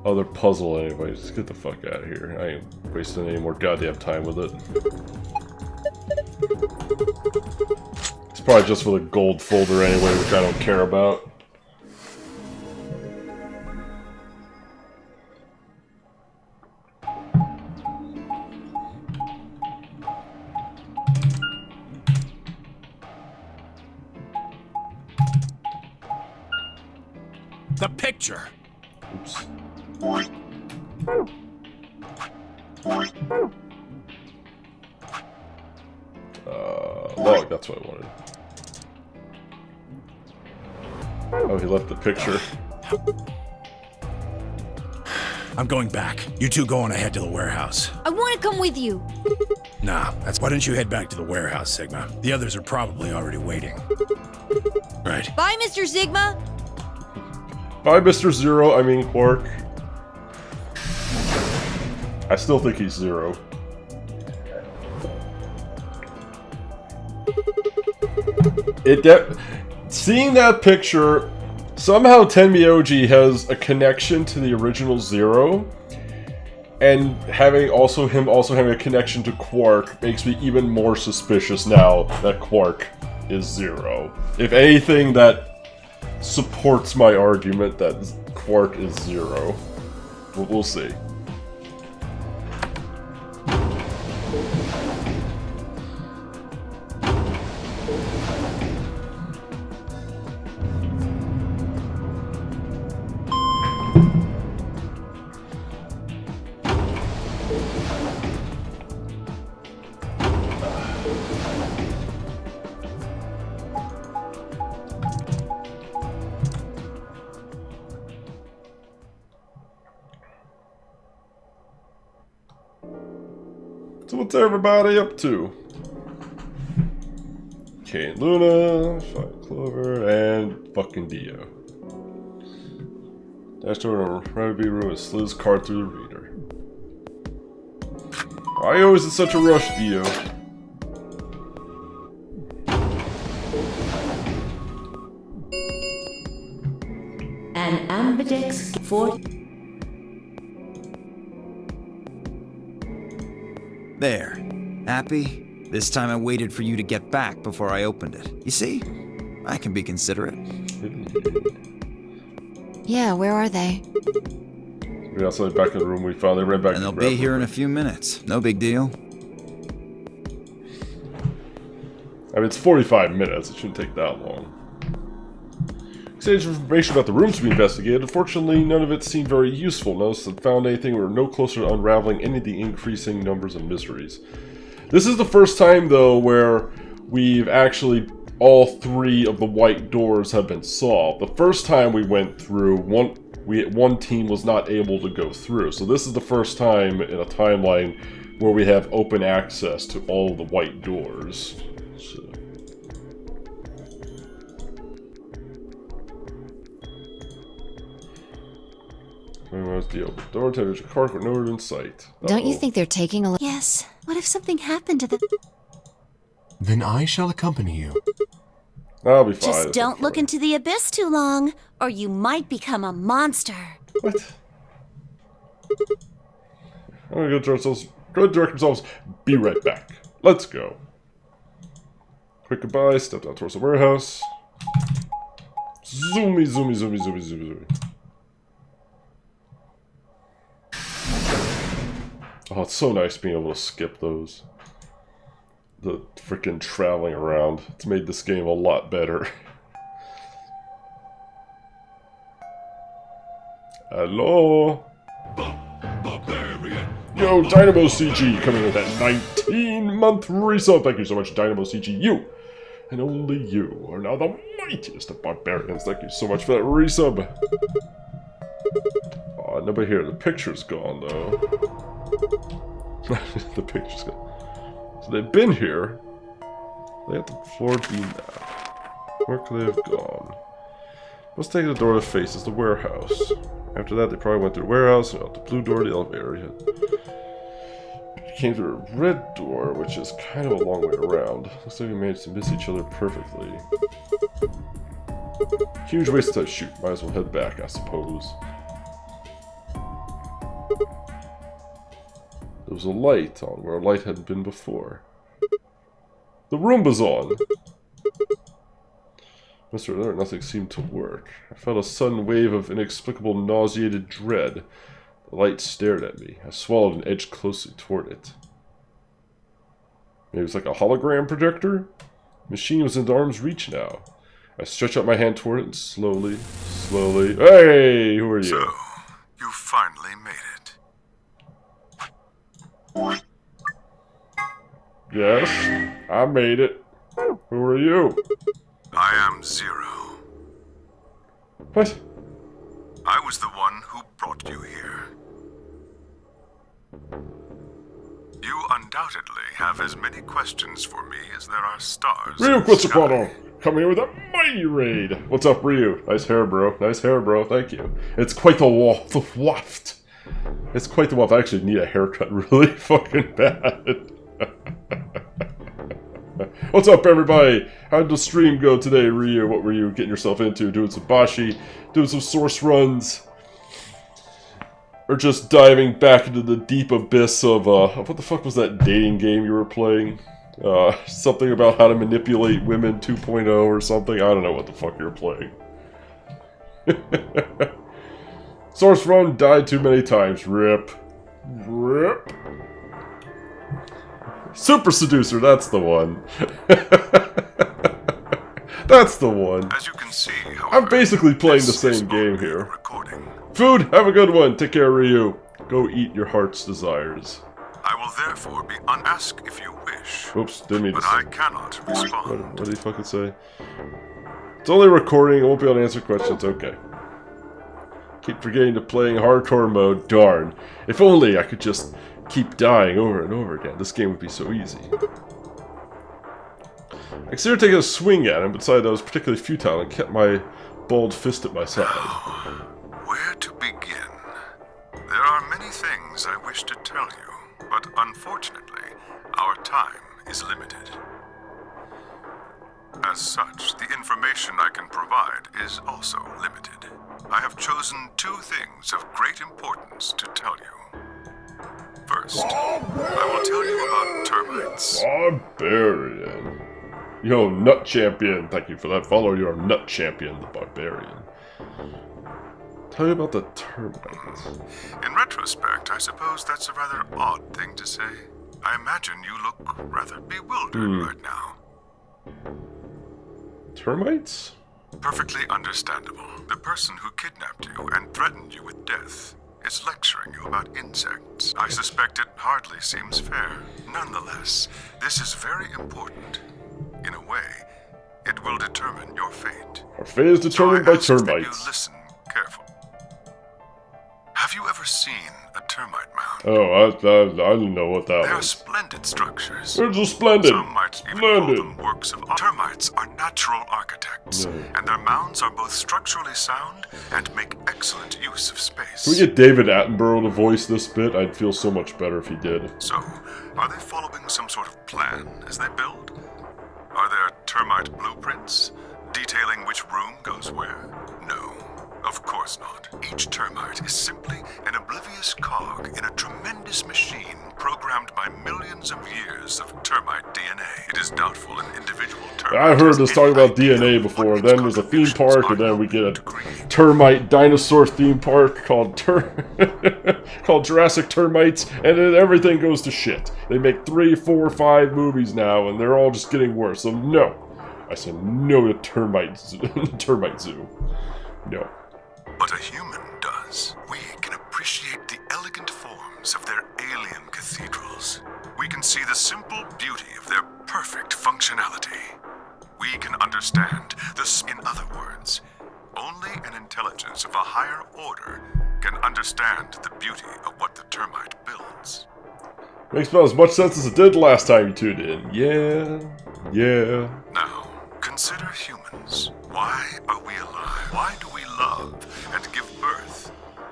other puzzle anyway. Just get the fuck out of here. I ain't wasting any more goddamn time with it. It's probably just for the gold folder anyway, which I don't care about. picture. Oops. Log, that's what I wanted. Oh, he left the picture. I'm going back. You two go on ahead to the warehouse. I want to come with you. Nah, that's why don't you head back to the warehouse, Sigma? The others are probably already waiting. Right. Bye, Mr. Sigma. Bye, Mr. Zero, I mean Quark. I still think he's Zero. Seeing that picture, somehow Tenmyoji has a connection to the original Zero, and him also having a connection to Quark makes me even more suspicious now that Quark is Zero. If anything, that supports my argument that Quark is Zero. We'll see. So what's everybody up to? Kane Luna, Fine Clover, and fucking Dio. Dash door in a Rabbit room and Sliz card through the reader. Why are you always in such a rush, Dio? An ambidex for There. Happy? This time I waited for you to get back before I opened it. You see? I can be considerate. Yeah, where are they? We're outside back in the room we found. They ran back. And they'll be here in a few minutes. No big deal. I mean, it's 45 minutes. It shouldn't take that long. Exchange information about the rooms to be investigated. Unfortunately, none of it seemed very useful. No one found anything. We were no closer to unraveling any of the increasing numbers and mysteries. This is the first time, though, where we've actually... all three of the white doors have been solved. The first time we went through, one team was not able to go through. So this is the first time in a timeline where we have open access to all of the white doors. So. Where's the open door? Temperature Clark, we're nowhere in sight. Don't you think they're taking a look? Yes. What if something happened to them? Then I shall accompany you. I'll be fine. Just don't look into the abyss too long, or you might become a monster. What? I'm gonna go direct ourselves. Be right back. Let's go. Quick goodbye. Step down towards the warehouse. Zoomy, zoomy, zoomy, zoomy, zoomy, zoomy. Oh, it's so nice being able to skip those. The freaking traveling around. It's made this game a lot better. Hello? Yo, Dynamo CG coming with that 19-month resub. Thank you so much, Dynamo CG. You, and only you, are now the mightiest of barbarians. Thank you so much for that resub. Oh, nobody here. The picture's gone, though. The picture's gone. So they've been here. They have the floor be now. Where could they have gone? Let's take the door to face is the warehouse. After that, they probably went through the warehouse and out the blue door, the elevator. Came through a red door, which is kind of a long way around. Looks like we managed to miss each other perfectly. Huge waste of time. Shoot, might as well head back, I suppose. There was a light on where a light hadn't been before. The Roomba's on! Mr. Alert, nothing seemed to work. I felt a sudden wave of inexplicable nauseated dread. The light stared at me. I swallowed and edged closely toward it. Maybe it was like a hologram projector? The machine was in arm's reach now. I stretched out my hand toward it and slowly, slowly. Hey, who are you? So, you finally made it. Yes, I made it. Who are you? I am Zero. What? I was the one who brought you here. You undoubtedly have as many questions for me as there are stars. Ryu in the sky. Quetzalcoatl, coming here with a mighty raid. What's up, Ryu? Nice hair, bro. Nice hair, bro. Thank you. It's quite the waft. It's quite the waft. I actually need a haircut really fucking bad. What's up, everybody? How'd the stream go today, Ryu? What were you getting yourself into? Doing some Bashi? Doing some source runs? Or just diving back into the deep abyss of, what the fuck was that dating game you were playing? Something about how to manipulate women 2.0 or something? I don't know what the fuck you were playing. Source run, died too many times. Rip. Rip. Super Seducer, that's the one. That's the one. As you can see, however, I'm basically playing the this is same game only a here. recording. Food, have a good one. Take care, Ryu. Go eat your heart's desires. I will therefore be unasked if you wish. Oops, didn't mean to But I cannot respond. What did he fucking say? It's only a recording, I won't be able to answer questions, okay. Keep forgetting to playing hardcore mode, darn. If only I could just keep dying over and over again. This game would be so easy. I considered taking a swing at him, but decided that was particularly futile and kept my bald fist at my side. Where to begin? There are many things I wish to tell you, but unfortunately, our time is limited. As such, the information I can provide is also limited. I have chosen two things of great importance to tell you. First, I will tell you about termites. Barbarian. Yo, Nut Champion. Thank you for that follow. You're a Nut Champion, the Barbarian. Tell me about the termites. In retrospect, I suppose that's a rather odd thing to say. I imagine you look rather bewildered right now. Termites? Perfectly understandable. The person who kidnapped you and threatened you with death is lecturing you about insects. I suspect it hardly seems fair. Nonetheless, this is very important. In a way, it will determine your fate. Our fate is determined by So I ask that termites. you listen carefully. Have you ever seen a termite mound? Oh, I didn't know what that They are was. splendid structures. They're just splendid. Some might even call them works of art. Termites are natural architects, and their mounds are both structurally sound and make excellent use of space. Can we get David Attenborough to voice this bit? I'd feel so much better if he did. So, are they following some sort of plan as they build? Are there termite blueprints detailing which room goes where? No, of course not. Each termite is simply an oblivious cog in a tremendous machine programmed by millions of years of termite DNA. It is doubtful an individual termite. I've heard has us talk any about idea DNA what before. its Then there's a theme contributions park, are and then we get going a to create. termite dinosaur theme park called called Jurassic Termites, and then everything goes to shit. They make 3, 4, 5 movies now, and they're all just getting worse. So no, I said no to termite zoo. No. But a human does. We can appreciate the elegant forms of their alien cathedrals. We can see the simple beauty of their perfect functionality. We can understand this. In other words, only an intelligence of a higher order can understand the beauty of what the termite builds. Makes about as much sense as it did last time you tuned in. Yeah. Now, consider humans. Why are we alive? Why do we love and give birth?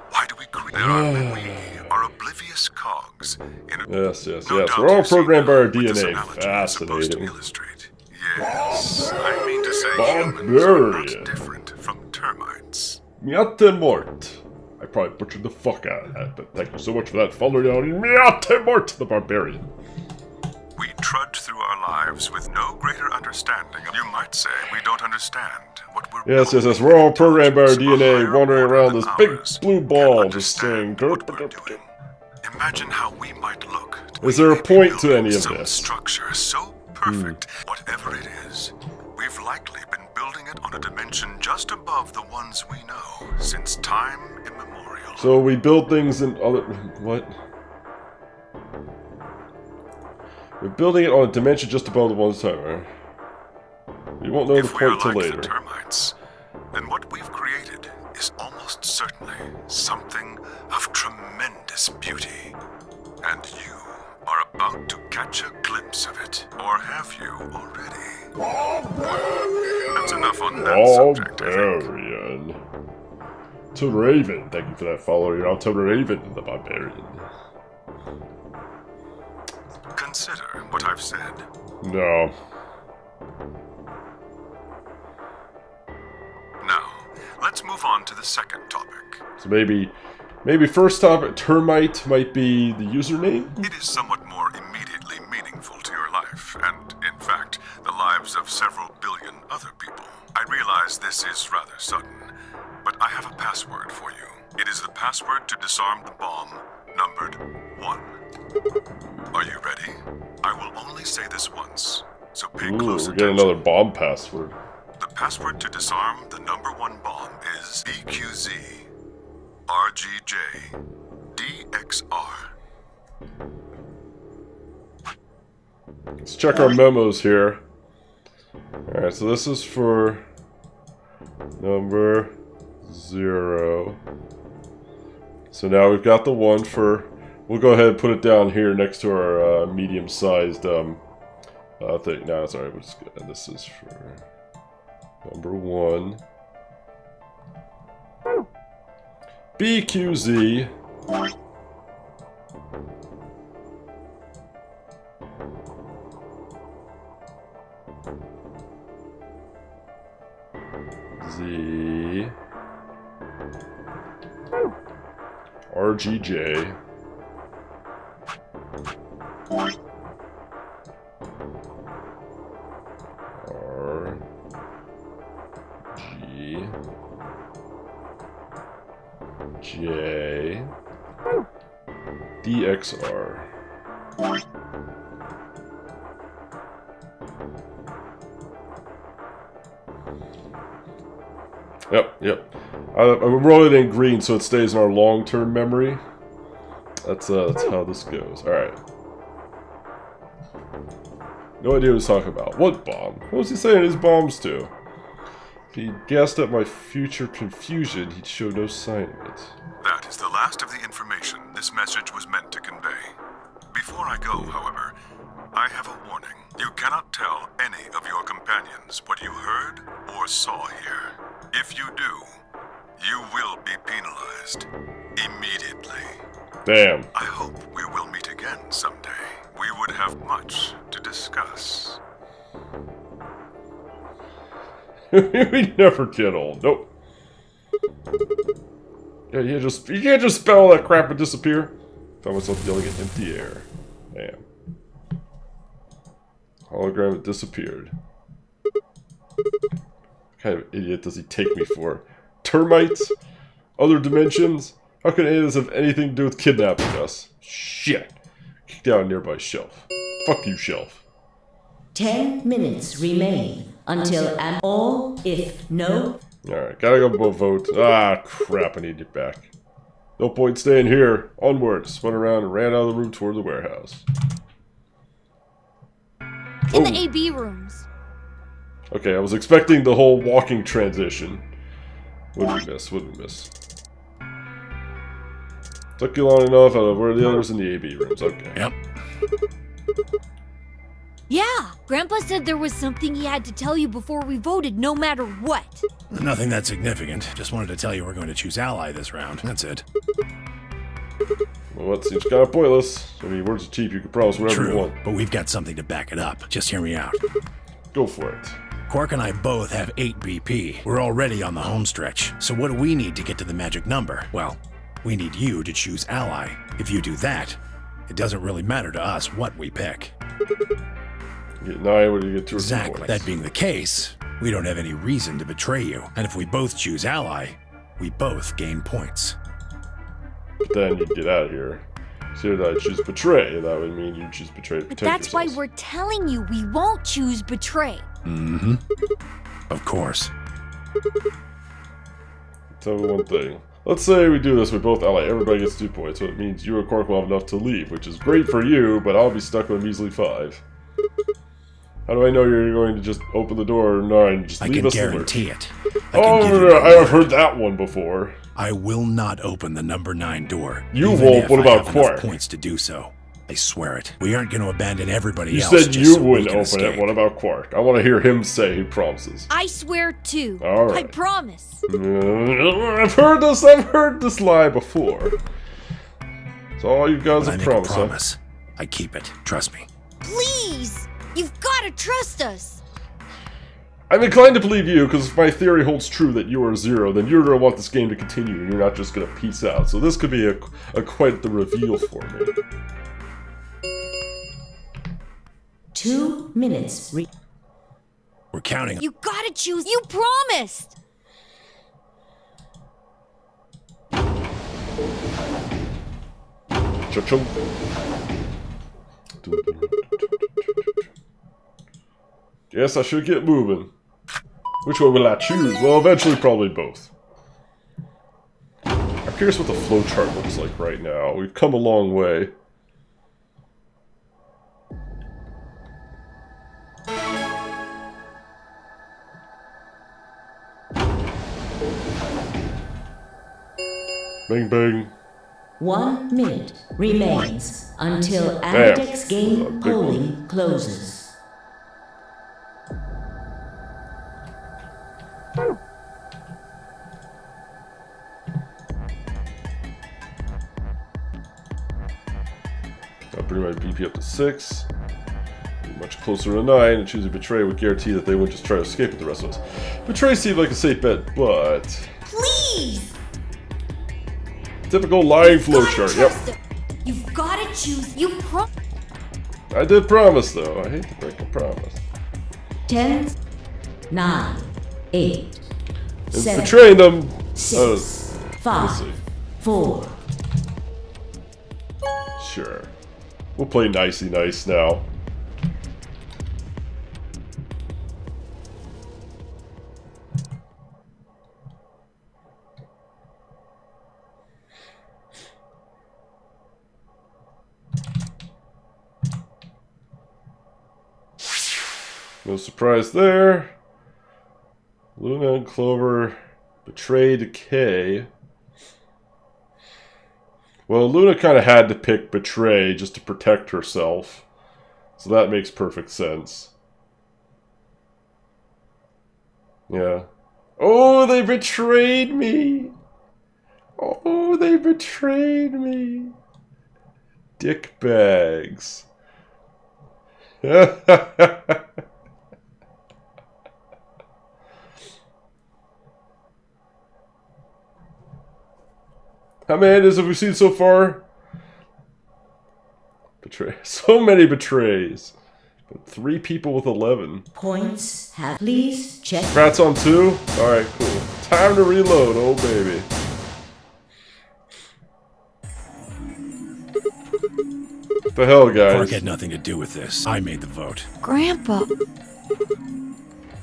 Why do we create? We are oblivious cogs in a... Yes. No doubt We're all you've seen programmed by our what this DNA. analogy is supposed to Fascinating. illustrate. Yes, I mean to say humans are Barbarian. not different from termites. Miate Mort. I probably butchered the fuck out of that, but thank you so much for that follow down. Miate Mort, the Barbarian. We trudge through our lives with no greater understanding. You might say we don't understand what we're Yes. building. We're all programmed by our Intelligence of a DNA, higher wandering order around than this big ours blue can ball, just saying. understand what we're doing. Imagine how we might look. Is there a We point to build any of some this? structure so perfect. Whatever it is, we've likely been building it on a dimension just above the ones we know since time immemorial. So we build things in other... What? We're building it on a dimension just above the one's time, right? You won't know the point till later. The termites, then what we've created is almost certainly something of tremendous beauty. And you are about to catch a glimpse of it. Or have you already? That's enough on that subject, I think. Barbarian. To Raven. Thank you for that follow. You're on to Raven, the Barbarian. Consider what I've said. No. Now, let's move on to the second topic. So maybe first topic, termite might be the username? It is somewhat more immediately meaningful to your life, and, in fact, the lives of several billion other people. I realize this is rather sudden, but I have a password for you. It is the password to disarm the bomb, numbered 1. Are you ready? I will only say this once, so pay close we get attention. another bomb password. The password to disarm the number 1 bomb is BQZ RGJ DXR. Let's check our memos here. Alright, so this is for number 0. So now we've got the 1 for... We'll go ahead and put it down here next to our medium-sized thing. No, sorry, we'll just and this is for number 1. BQZ. Z. RGJ. R. G. J. DXR. Yep. I'm rolling it in green so it stays in our long-term memory. That's how this goes. Alright. No idea what he's talking about. What bomb? What was he saying his bombs to? If he guessed at my future confusion, he'd show no sign of it. That is the last of the information this message was meant to convey. Before I go, however, I have a warning. You cannot tell any of your companions what you heard or saw here. If you do, you will be penalized immediately. Damn. I hope we will meet again someday. We would have much to discuss. We never get old. Nope. Yeah, you can't just spell all that crap and disappear. Found myself yelling at empty air. Damn. Hologram that disappeared. What kind of idiot does he take me for? Termites? Other dimensions? How can any of this have anything to do with kidnapping us? Shit. Kick down a nearby shelf. Fuck you, shelf. 10 minutes remain until all if no. Alright, gotta go vote. Ah, crap, I need you back. No point staying here. Onward. Spun around and ran out of the room toward the warehouse. In the AB rooms. Okay, I was expecting the whole walking transition. What did we miss? Took you long enough. Where are the others in the AB rooms? Okay. Yep. Yeah, Grandpa said there was something he had to tell you before we voted, no matter what. Nothing that significant. Just wanted to tell you we're going to choose ally this round. That's it. Well, that seems kind of pointless. I mean, words are cheap. You can promise whatever you True, want. but we've got something to back it up. Just hear me out. Go for it. Quark and I both have 8 BP. We're already on the home stretch. So what do we need to get to the magic number? Well, we need you to choose ally. If you do that, it doesn't really matter to us what we pick. You get 9, what do you get 2 or 3 Exactly. points? That being the case, we don't have any reason to betray you. And if we both choose ally, we both gain points. But then you get out of here. So here I choose betray, and that would mean you choose betray to But protect that's why yourselves. we're telling you we won't choose betray. Mm-hmm. Of course. Tell me one thing. Let's say we do this, we both ally, everybody gets 2 points, so it means you and Quark will have enough to leave, which is great for you, but I'll be stuck with a measly 5. How do I know you're going to just open the door or 9, just I leave can us alert? guarantee it. I can give you Oh, my I have word. heard that one before. I will not open the number 9 door. You even won't. if What I about have enough Quark? points to do so. I swear it. We aren't going to abandon everybody You else said just you so we wouldn't can open escape. it. What about Quark? I want to hear him say he promises. I swear too. All right. I promise. I've heard this lie before. So all you guys When I have make a promised, huh? promise, I keep it. Trust me. Please! You've got to trust us! I'm inclined to believe you, because if my theory holds true that you are 0, then you're going to want this game to continue, and you're not just going to peace out. So this could be a quite the reveal for me. 2 minutes. We're counting on You gotta choose. You promised! Cha-chung. Yes, I should get moving. Which one will I choose? Well, eventually probably both. I'm curious what the flowchart looks like right now. We've come a long way. Bang bang. 1 minute remains until Damn. Adex game Big one. polling closes. I'll bring my BP up to 6. Be much closer to 9, and choosing Betray would guarantee that they wouldn't just try to escape with the rest of us. Betray seemed like a safe bet, but... Please! Typical lying Gotta flowchart, trust yep. us. You've gotta choose. You I did promise, though. I hate to break a promise. 10, 9, 8, And 7, betraying them... 6, let's see. 5, 4. Sure. We'll play nicey nice now. No surprise there. Luna and Clover betray Decay. Well, Luna kind of had to pick Betray just to protect herself. So that makes perfect sense. Yeah. Oh, they betrayed me! Oh, they betrayed me! Dick bags. How many items have we seen so far? Betray. So many betrays. But 3 people with 11. Points have. Please check. Rats on 2? Alright, cool. Time to reload, oh baby. What the hell, Quark guys? had nothing to do with this. I made the vote. Grandpa.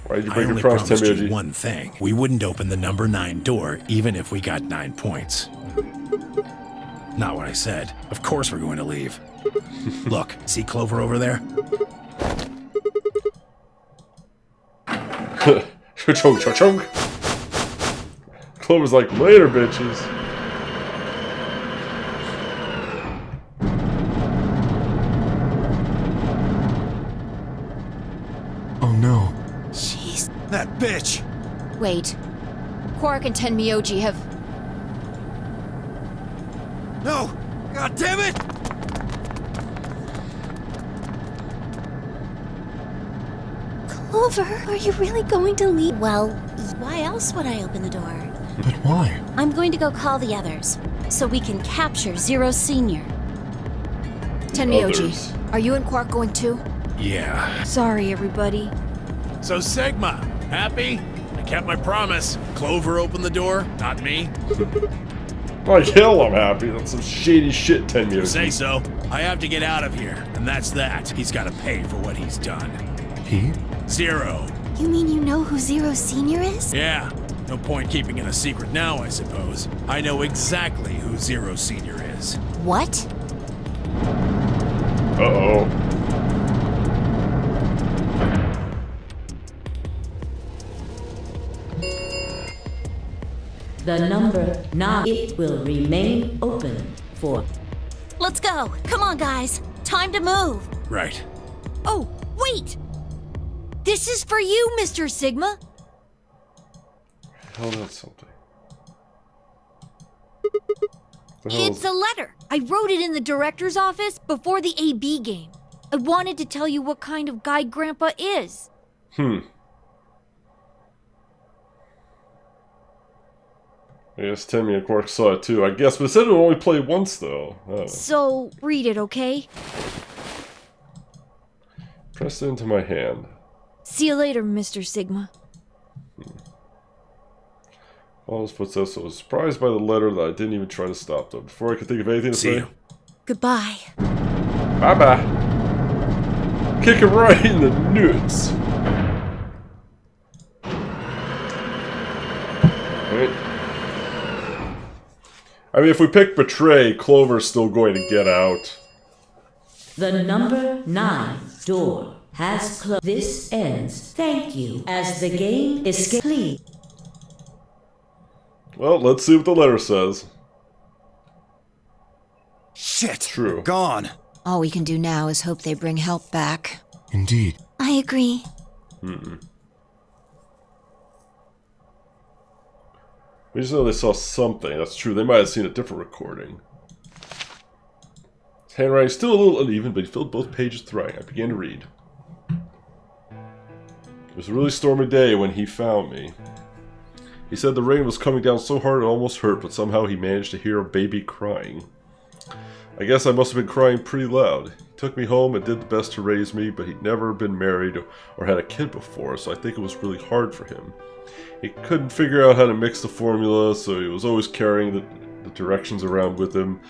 Why did you I break your only promise, promised you Timmy? one thing. We wouldn't open the number 9 door, even if we got 9 points. Not what I said. Of course we're going to leave. Look, see Clover over there? Cha-chunk, cha-chunk. Clover's like, later, bitches. Oh no. Jeez. That bitch! Wait. Quark and Tenmyoji have... No! God damn it! Clover, are you really going to leave? Well, why else would I open the door? But why? I'm going to go call the others, so we can capture Zero Senior. Tenmyoji, Others. are you and Quark going too? Yeah. Sorry, everybody. So Sigma, happy? I kept my promise. Clover opened the door, not me. Like hell I'm happy. That's some shady shit, You 10 say so. I have to get out of here, and that's that. He's got to pay for what he's done. He? Zero. You mean you know who Zero Senior is? Yeah. No point keeping it a secret now, I suppose. I know exactly who Zero Senior is. What? Uh-oh. The number 9. It will remain open for. Let's go. Come on, guys. Time to move. Right. Oh, wait! This is for you, Mr. Sigma. Hell, that's something. The hell It's a letter. I wrote it in the director's office before the AB game. I wanted to tell you what kind of guy Grandpa is. I guess Timmy and Quark saw it too, I guess, but it said it would only play once, though. Oh. So, read it, okay? Press it into my hand. See you later, Mr. Sigma. All his footsteps. I was surprised by the letter that I didn't even try to stop, though. Before I could think of anything to See say. you. Goodbye. Bye-bye. Kick him right in the nuts. Right. I mean, if we pick Betray, Clover's still going to get out. The number 9 door has closed. This ends. Thank you. As the game escapes. Please. Well, let's see what the letter says. Shit! True. They're gone. All we can do now is hope they bring help back. Indeed. I agree. We just know they saw something. That's true. They might have seen a different recording. His handwriting's still a little uneven, but he filled both pages with writing. I began to read. It was a really stormy day when he found me. He said the rain was coming down so hard it almost hurt, but somehow he managed to hear a baby crying. I guess I must have been crying pretty loud. He took me home and did the best to raise me, but he'd never been married or had a kid before, so I think it was really hard for him. He couldn't figure out how to mix the formula, so he was always carrying the directions around with him.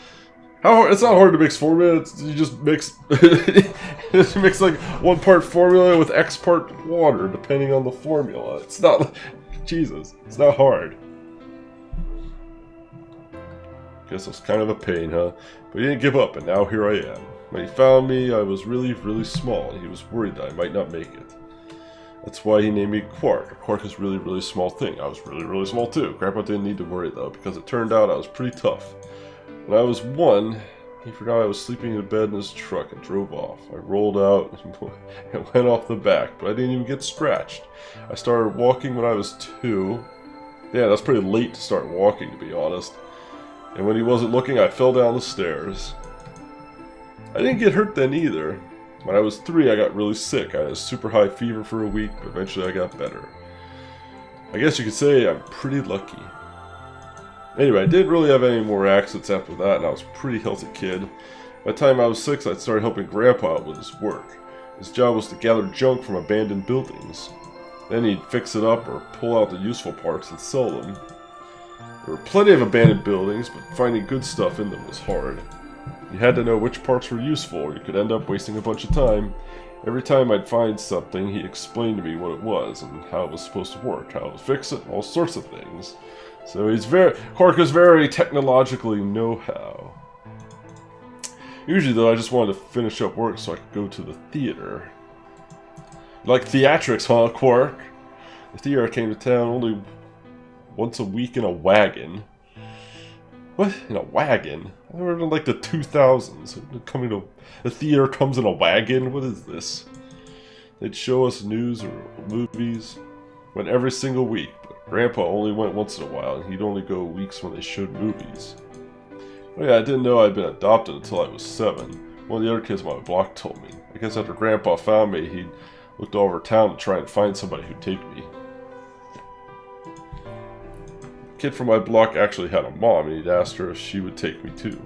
It's not hard to mix formula. You just mix, you mix like 1 part formula with X part water, depending on the formula. It's not, Jesus, it's not hard. Guess it was kind of a pain, huh? But he didn't give up, and now here I am. When he found me, I was really, really small, and he was worried that I might not make it. That's why he named me Quark. Quark is a really, really small thing. I was really, really small too. Grandpa didn't need to worry though, because it turned out I was pretty tough. When I was 1, he forgot I was sleeping in bed in his truck and drove off. I rolled out and went off the back, but I didn't even get scratched. I started walking when I was 2. Yeah, that's pretty late to start walking, to be honest. And when he wasn't looking, I fell down the stairs. I didn't get hurt then either. When I was 3, I got really sick. I had a super high fever for a week, but eventually I got better. I guess you could say I'm pretty lucky. Anyway, I didn't really have any more accidents after that, and I was a pretty healthy kid. By the time I was 6, I started helping Grandpa out with his work. His job was to gather junk from abandoned buildings. Then he'd fix it up or pull out the useful parts and sell them. There were plenty of abandoned buildings, but finding good stuff in them was hard. You had to know which parts were useful, or you could end up wasting a bunch of time. Every time I'd find something, he explained to me what it was, and how it was supposed to work, how to fix it, all sorts of things. So Quark is very technologically know-how. Usually though, I just wanted to finish up work so I could go to the theater. Like theatrics, huh, Quark? The theater came to town only once a week in a wagon. What? In a wagon? I remember in like the 2000s. The theater comes in a wagon? What is this? They'd show us news or movies. Went every single week, but Grandpa only went once in a while, and he'd only go weeks when they showed movies. Oh yeah, I didn't know I'd been adopted until I was 7. One of the other kids on my block told me. I guess after Grandpa found me, he looked all over town to try and find somebody who'd take me. The kid from my block actually had a mom, and he'd asked her if she would take me too.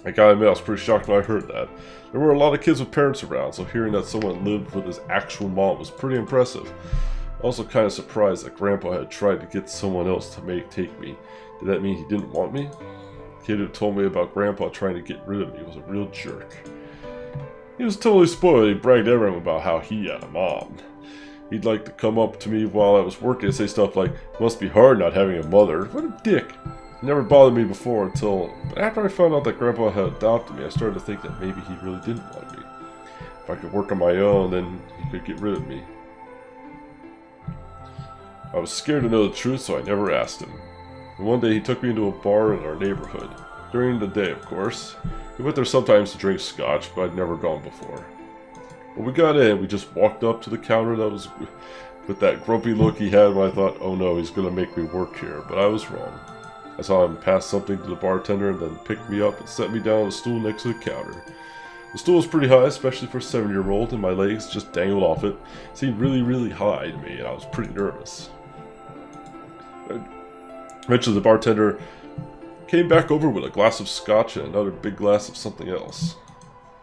I gotta admit, I was pretty shocked when I heard that. There were a lot of kids with parents around, so hearing that someone lived with his actual mom was pretty impressive. Also kind of surprised that Grandpa had tried to get someone else to take me. Did that mean he didn't want me? The kid who told me about Grandpa trying to get rid of me was a real jerk. He was totally spoiled. He bragged to everyone about how he had a mom. He'd like to come up to me while I was working and say stuff like, "Must be hard not having a mother." What a dick. It never bothered me before until after I found out that Grandpa had adopted me, I started to think that maybe he really didn't want me. If I could work on my own, then he could get rid of me. I was scared to know the truth, so I never asked him. And one day he took me into a bar in our neighborhood. During the day, of course. We went there sometimes to drink scotch, but I'd never gone before. When we got in, we just walked up to the counter that was with that grumpy look he had when I thought, oh no, he's going to make me work here. But I was wrong. I saw him pass something to the bartender and then picked me up and set me down on a stool next to the counter. The stool was pretty high, especially for a 7-year-old, and my legs just dangled off it. It seemed really, really high to me, and I was pretty nervous. Eventually the bartender came back over with a glass of scotch and another big glass of something else.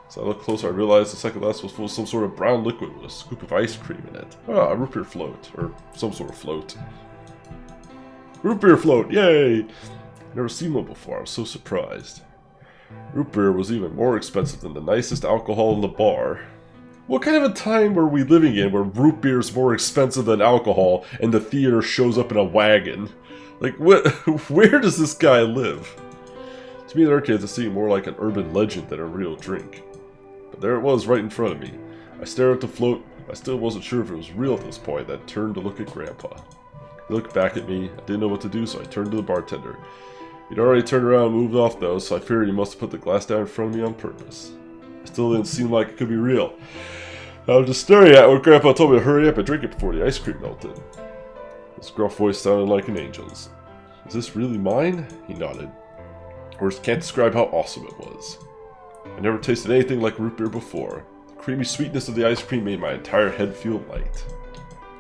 As I looked closer, I realized the second glass was full of some sort of brown liquid with a scoop of ice cream in it. Ah, a root beer float, or some sort of float. Root beer float, yay! Never seen one before, I was so surprised. Root beer was even more expensive than the nicest alcohol in the bar. What kind of a time were we living in where root beer is more expensive than alcohol and the theater shows up in a wagon? Like, what? Where does this guy live? To me, in our kids, it seemed more like an urban legend than a real drink. But there it was right in front of me. I stared at the float. I still wasn't sure if it was real at this point. I turned to look at Grandpa. He looked back at me. I didn't know what to do, so I turned to the bartender. He'd already turned around and moved off, though, so I figured he must have put the glass down in front of me on purpose. It still didn't seem like it could be real. I was just staring at when Grandpa told me to hurry up and drink it before the ice cream melted. His gruff voice sounded like an angel's. Is this really mine? He nodded. Words can't describe how awesome it was. I never tasted anything like root beer before. The creamy sweetness of the ice cream made my entire head feel light.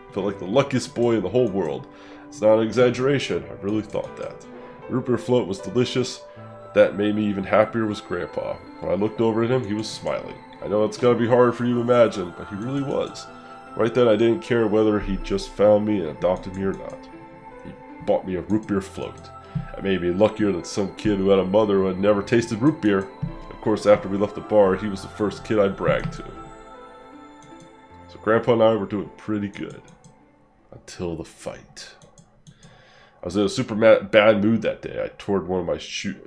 I felt like the luckiest boy in the whole world. It's not an exaggeration, I really thought that. Root beer float was delicious. But that made me even happier was Grandpa. When I looked over at him, he was smiling. I know it's gotta be hard for you to imagine, but he really was. Right then, I didn't care whether he just found me and adopted me or not. He bought me a root beer float. That made me luckier than some kid who had a mother who had never tasted root beer. Of course, after we left the bar, he was the first kid I bragged to. So Grandpa and I were doing pretty good. Until the fight. I was in a super bad mood that day. I'd torn one of my shoes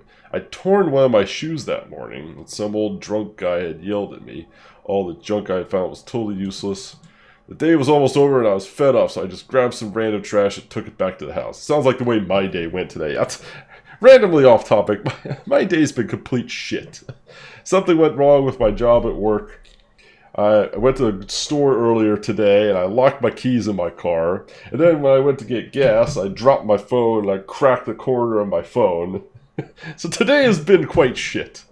that morning, and some old drunk guy had yelled at me. All the junk I had found was totally useless. The day was almost over and I was fed up, so I just grabbed some random trash and took it back to the house. Sounds like the way my day went today. That's randomly off topic. My day's been complete shit. Something went wrong with my job at work. I went to the store earlier today and I locked my keys in my car. And then when I went to get gas, I dropped my phone and I cracked the corner of my phone. So today has been quite shit.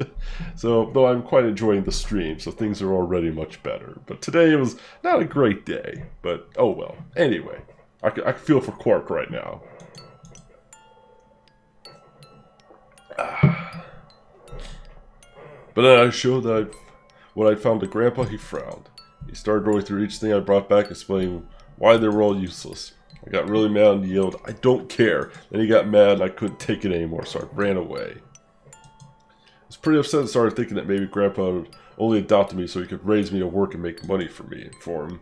So, though I'm quite enjoying the stream, so things are already much better. But today was not a great day, but oh well. Anyway, I can feel for Quark right now. But then I showed that when I found to Grandpa, he frowned. He started going through each thing I brought back, explaining why they were all useless. I got really mad and yelled, "I don't care." Then he got mad and I couldn't take it anymore, so I ran away. I was pretty upset and started thinking that maybe Grandpa would only adopt me so he could raise me at work and make money for him.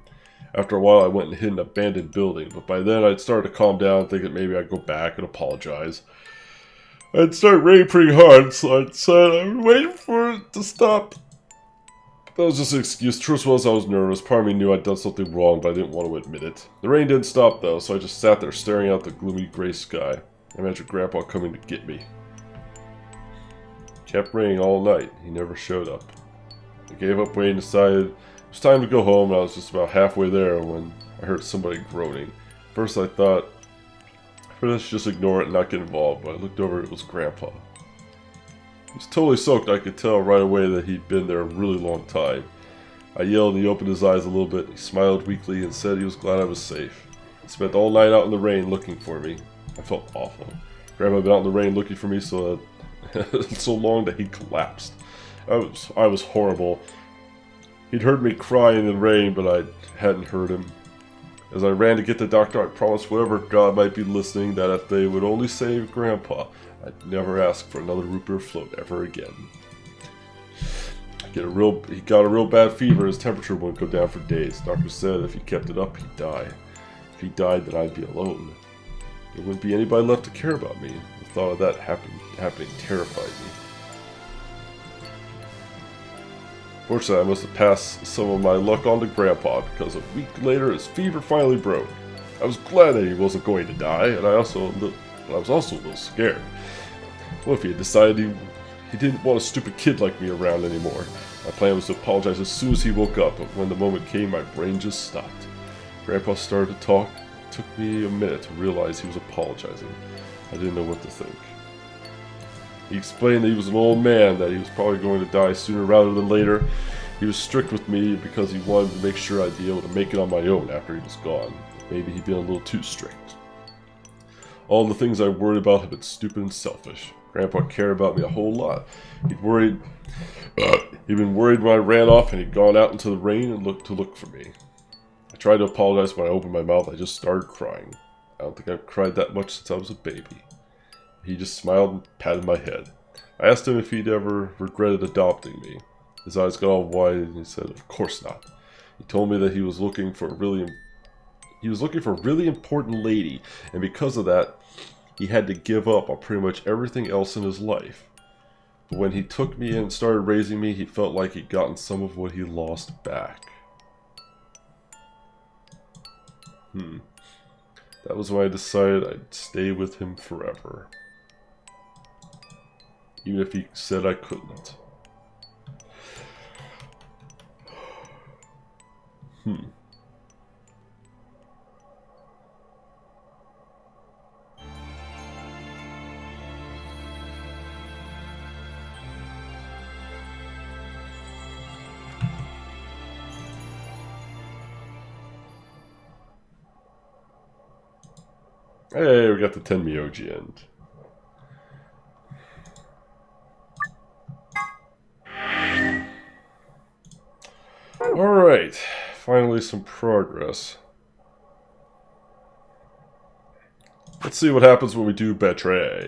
After a while, I went and hid in an abandoned building, but by then I'd started to calm down, thinking maybe I'd go back and apologize. I'd started raining pretty hard, so I decided I was waiting for it to stop. That was just an excuse. Truth was I was nervous. Part of me knew I'd done something wrong, but I didn't want to admit it. The rain didn't stop though, so I just sat there staring out the gloomy gray sky. I imagined Grandpa coming to get me. It kept raining all night. He never showed up. I gave up waiting and decided it was time to go home, and I was just about halfway there when I heard somebody groaning. First I thought, let's just ignore it and not get involved, but I looked over, it was Grandpa. He was totally soaked. I could tell right away that he'd been there a really long time. I yelled and he opened his eyes a little bit. He smiled weakly and said he was glad I was safe. He spent all night out in the rain looking for me. I felt awful. Grandpa had been out in the rain looking for me so long that he collapsed. I was horrible. He'd heard me cry in the rain, but I hadn't heard him. As I ran to get the doctor, I promised whoever God might be listening that if they would only save Grandpa, I'd never ask for another root beer float ever again. He got a real bad fever. His temperature wouldn't go down for days. Doctor said if he kept it up, he'd die. If he died, then I'd be alone. There wouldn't be anybody left to care about me. The thought of that happening terrified me. Fortunately, I must have passed some of my luck on to Grandpa, because a week later his fever finally broke. I was glad that he wasn't going to die, and I was also a little scared. What if he had decided he didn't want a stupid kid like me around anymore? My plan was to apologize as soon as he woke up, but when the moment came, my brain just stopped. Grandpa started to talk. It took me a minute to realize he was apologizing. I didn't know what to think. He explained that he was an old man, that he was probably going to die sooner rather than later. He was strict with me because he wanted to make sure I'd be able to make it on my own after he was gone. Maybe he'd been a little too strict. All the things I worried about had been stupid and selfish. Grandpa cared about me a whole lot. He'd been worried when I ran off and he'd gone out into the rain and look for me. I tried to apologize when I opened my mouth. I just started crying. I don't think I've cried that much since I was a baby. He just smiled and patted my head. I asked him if he'd ever regretted adopting me. His eyes got all wide and he said, "Of course not." He told me that he was looking for a really important lady, and because of that, he had to give up on pretty much everything else in his life. But when he took me in and started raising me, he felt like he'd gotten some of what he lost back. That was when I decided I'd stay with him forever. Even if he said I couldn't. Hey, we got the Tenmyoji end. Alright, finally some progress. Let's see what happens when we do Betray.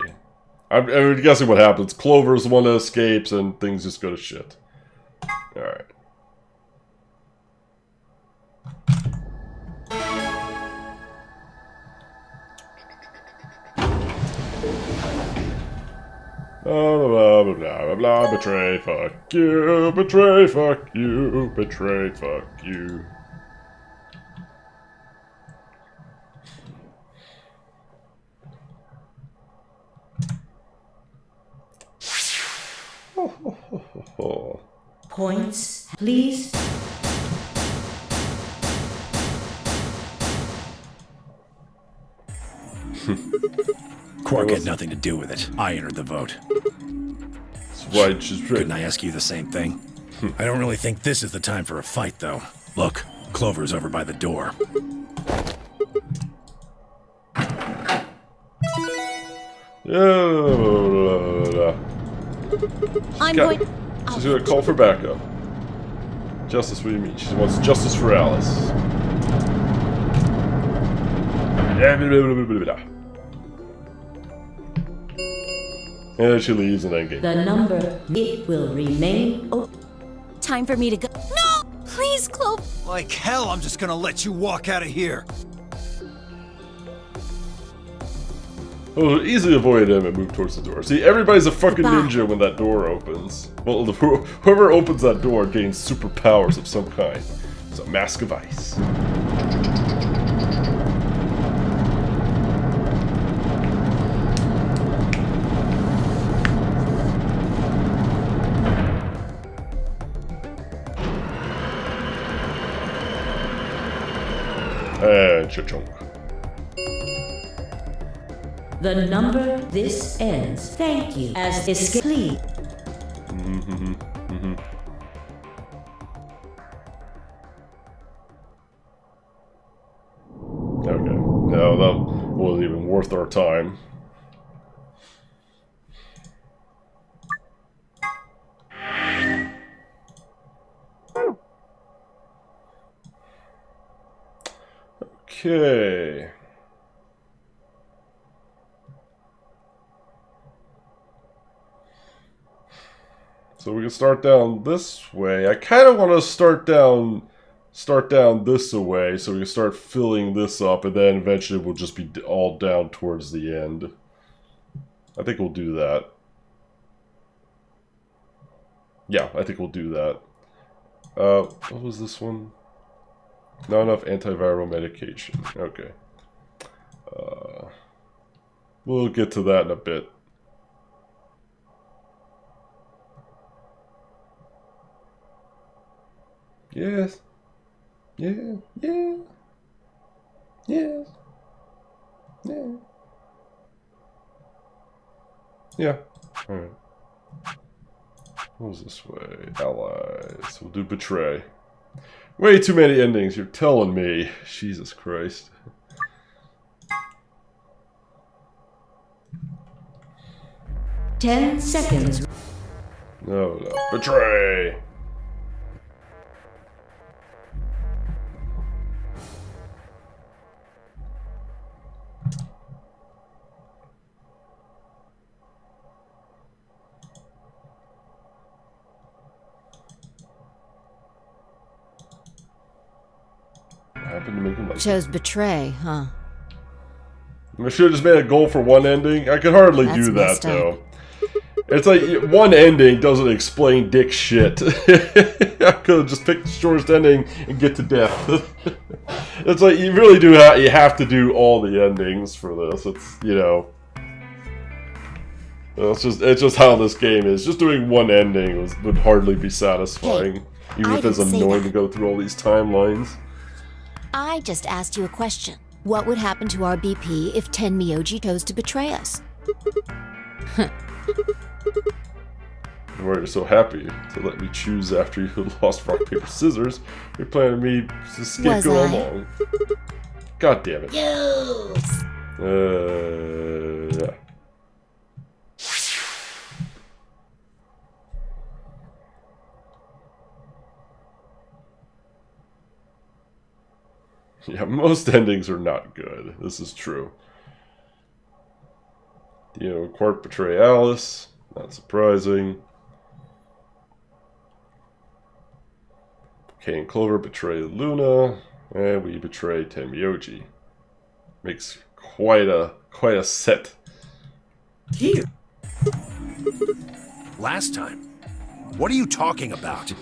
I'm guessing what happens. Clover's the one that escapes and things just go to shit. Alright. Blah, blah, blah, blah, blah, betray, fuck you, betray, fuck you, betray, fuck you. Points, please. Quark had nothing to do with it. I entered the vote. Couldn't I ask you the same thing? I don't really think this is the time for a fight, though. Look, Clover's over by the door. She's gonna call for backup. Justice, what do you mean? She wants justice for Alice. And she leaves and then game. The number, it will remain open. Time for me to go. No! Please, Clove. Like hell, I'm just gonna let you walk out of here. Oh, easily avoid him and move towards the door. See, everybody's a fucking ninja when that door opens. Well, whoever opens that door gains superpowers of some kind. It's a mask of ice. And cha-chunk. The number this ends. Thank you. As escape. Okay. No, that wasn't even worth our time. Okay. So we can start down this way. I kind of want to start down this way so we can start filling this up, and then eventually we'll just be all down towards the end. I think we'll do that. Yeah, I think we'll do that. What was this one? Not enough antiviral medication. Okay. We'll get to that in a bit. Yes. Yeah. Yeah. Yes. Yeah. Yeah. Alright. What was this way? Allies. We'll do betray. Way too many endings, you're telling me. Jesus Christ. Ten seconds. No. Betray! Happened to make him like Chose betray, huh? I should have just made a goal for one ending. I could hardly That's do that, messed though. up. It's like, one ending doesn't explain dick shit. I could have just picked the shortest ending and get to death. It's like, you really do you have to do all the endings for this. It's, you know... It's just how this game is. Just doing one ending would hardly be satisfying. Even I if it's didn't say annoying that. to go through all these timelines. I just asked you a question. What would happen to our BP if 10 Myoji chose to betray us? Why are you so happy to let me choose after you lost rock, paper, scissors? You're planning me to scapegoat Was I? along. God damn it. Yes. Yeah. Yeah, most endings are not good. This is true. You know, Quark betray Alice. Not surprising. Kay and Clover betray Luna. And we betray Tenmyoji. Makes quite a set. Here. Last time. What are you talking about?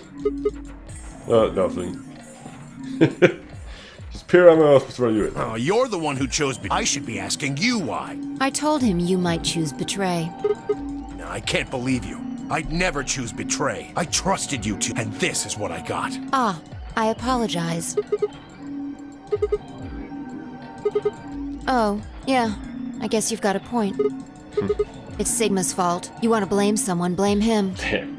Nothing. Just peer on my mouth before you. Oh, you're the one who chose I should be asking you why. I told him you might choose betray. No, I can't believe you. I'd never choose betray. I trusted you to, and this is what I got. Ah, I apologize. Oh, yeah. I guess you've got a point. It's Sigma's fault. You want to blame someone, blame him. Damn.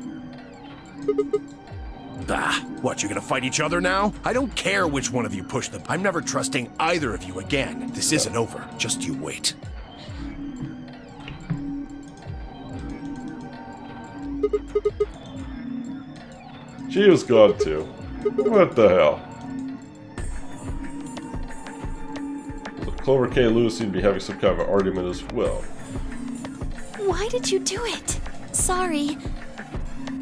Bah, what, you gonna fight each other now? I don't care which one of you pushed them. I'm never trusting either of you again. This isn't over. Just you wait. She was gone too. What the hell? Clover K and Luna seem to be having some kind of an argument as well. Why did you do it? Sorry.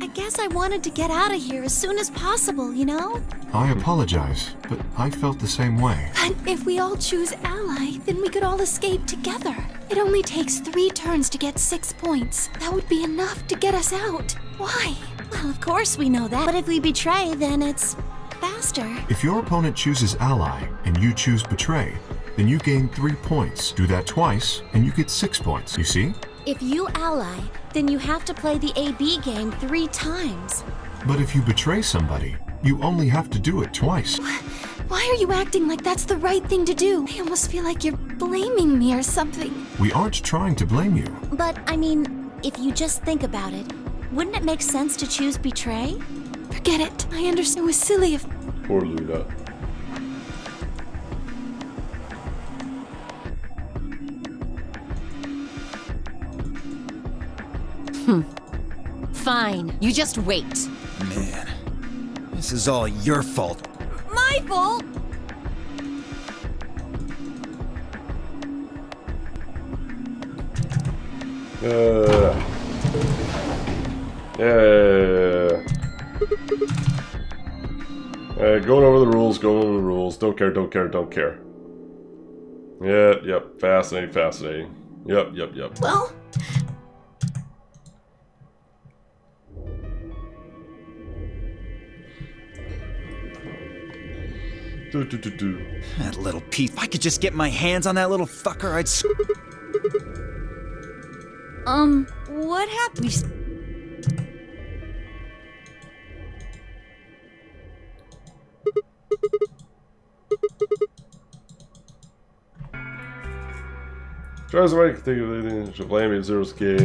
I guess I wanted to get out of here as soon as possible, you know? I apologize, but I felt the same way. But if we all choose ally, then we could all escape together. It only takes 3 turns to get 6 points. That would be enough to get us out. Why? Well, of course we know that. But if we betray, then it's faster. If your opponent chooses ally and you choose betray, then you gain 3 points. Do that twice, and you get 6 points. You see? If you ally, then you have to play the AB game 3 times. But if you betray somebody, you only have to do it twice. Why are you acting like that's the right thing to do? I almost feel like you're blaming me or something. We aren't trying to blame you. But, I mean, if you just think about it, wouldn't it make sense to choose betray? Forget it. I understand it was silly if... Poor Luna. Fine. You just wait. Man, this is all your fault. My fault? Yeah. Going over the rules, going over the rules. Don't care, don't care, don't care. Yeah, yep. Fascinating, fascinating. Yep, yep, yep. Well, That little piece. If I could just get my hands on that little fucker, I'd. What happened? Tries to make think of anything to blame me. Zero's game.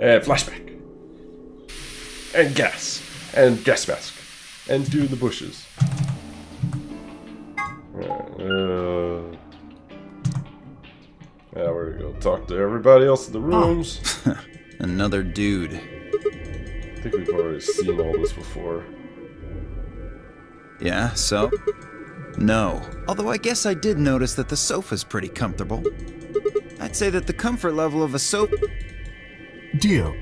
And flashback. And gas. And gas mask. And do the bushes. Yeah, where we go? Talk to everybody else in the rooms. Oh. Another dude. I think we've already seen all this before. Yeah, so? No. Although I guess I did notice that the sofa's pretty comfortable. I'd say that the comfort level of a sofa... Dio.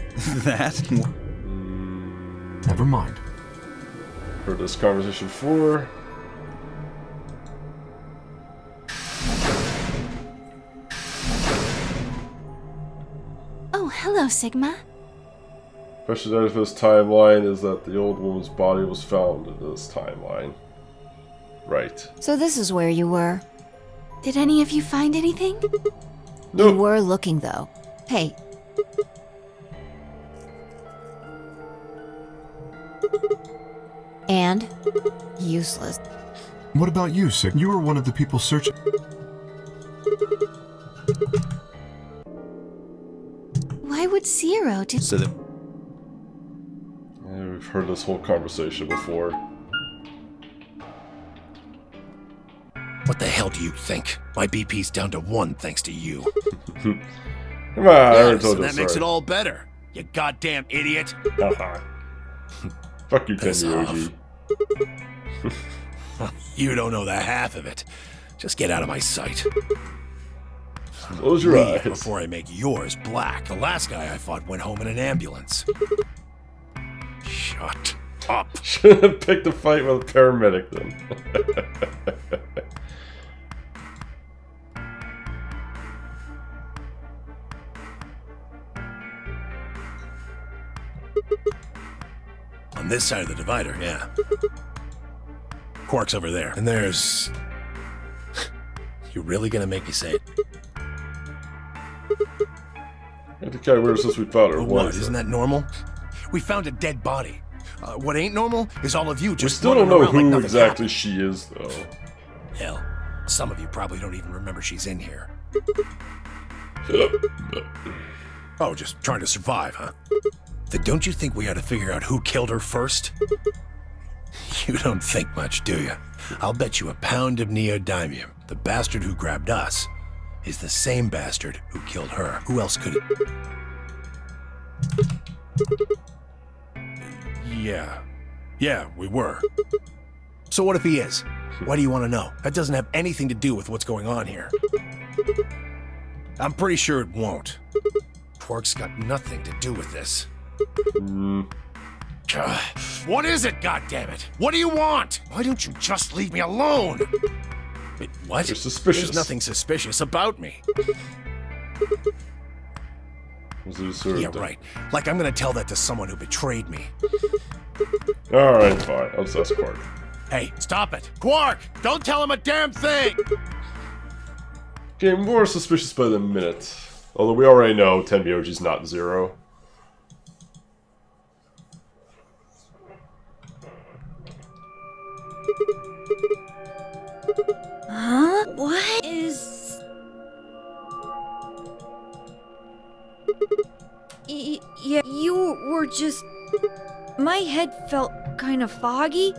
That? Never mind. Heard this conversation before. Oh, hello, Sigma. Question out of this timeline is that the old woman's body was found in this timeline. Right. so this is where you were. Did any of you find anything? No. You were looking, though. Hey. And? Useless. What about you, Sig? You were one of the people searching. Why would Zero do... So that... Yeah, we've heard this whole conversation before. What the hell do you think? My BP's down to 1 thanks to you. Come on, I already Yes, told and you that makes it sorry. all better. You goddamn idiot. Fuck you, Piss Tendy OG. You don't know the half of it. Just get out of my sight. Close your Leave eyes. before I make yours black. The last guy I fought went home in an ambulance. Shut up. Should have picked a fight with a paramedic then. On this side of the divider, yeah. Quark's over there. And there's... You really gonna make me say it? It's kind of weird since we found her. But what, isn't that normal? We found a dead body. What ain't normal is all of you We just still don't running know around like who nothing exactly happened. she is, though. Hell, some of you probably don't even remember she's in here. Oh, just trying to survive, huh? Then don't you think we ought to figure out who killed her first? You don't think much, do you? I'll bet you a pound of neodymium. The bastard who grabbed us is the same bastard who killed her. Who else could it? Yeah, we were. So what if he is? Why do you want to know? That doesn't have anything to do with what's going on here. I'm pretty sure it won't. Quark's got nothing to do with this. What is it, goddammit? What do you want? Why don't you just leave me alone? Wait, what? You're suspicious. There's nothing suspicious about me. Was it sort of Yeah, right. Like I'm gonna tell that to someone who betrayed me. Alright, fine. I'll just ask Quark. Hey, stop it! Quark! Don't tell him a damn thing! Getting more suspicious by the minute. Although we already know Tenbyoji's not Zero. Huh? What is... Yeah, you were just... My head felt kind of foggy.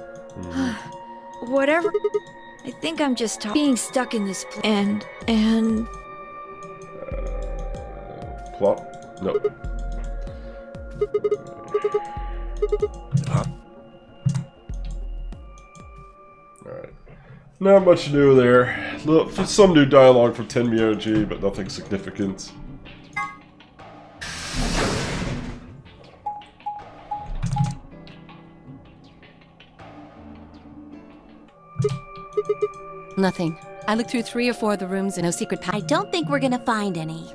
Whatever. I think I'm just being stuck in this place. And... Plot? No. Huh? Alright. Not much new there. Some new dialogue from Tenbyoji, but nothing significant. Nothing. I looked through 3 or 4 of the rooms and no secret I don't think we're gonna find any.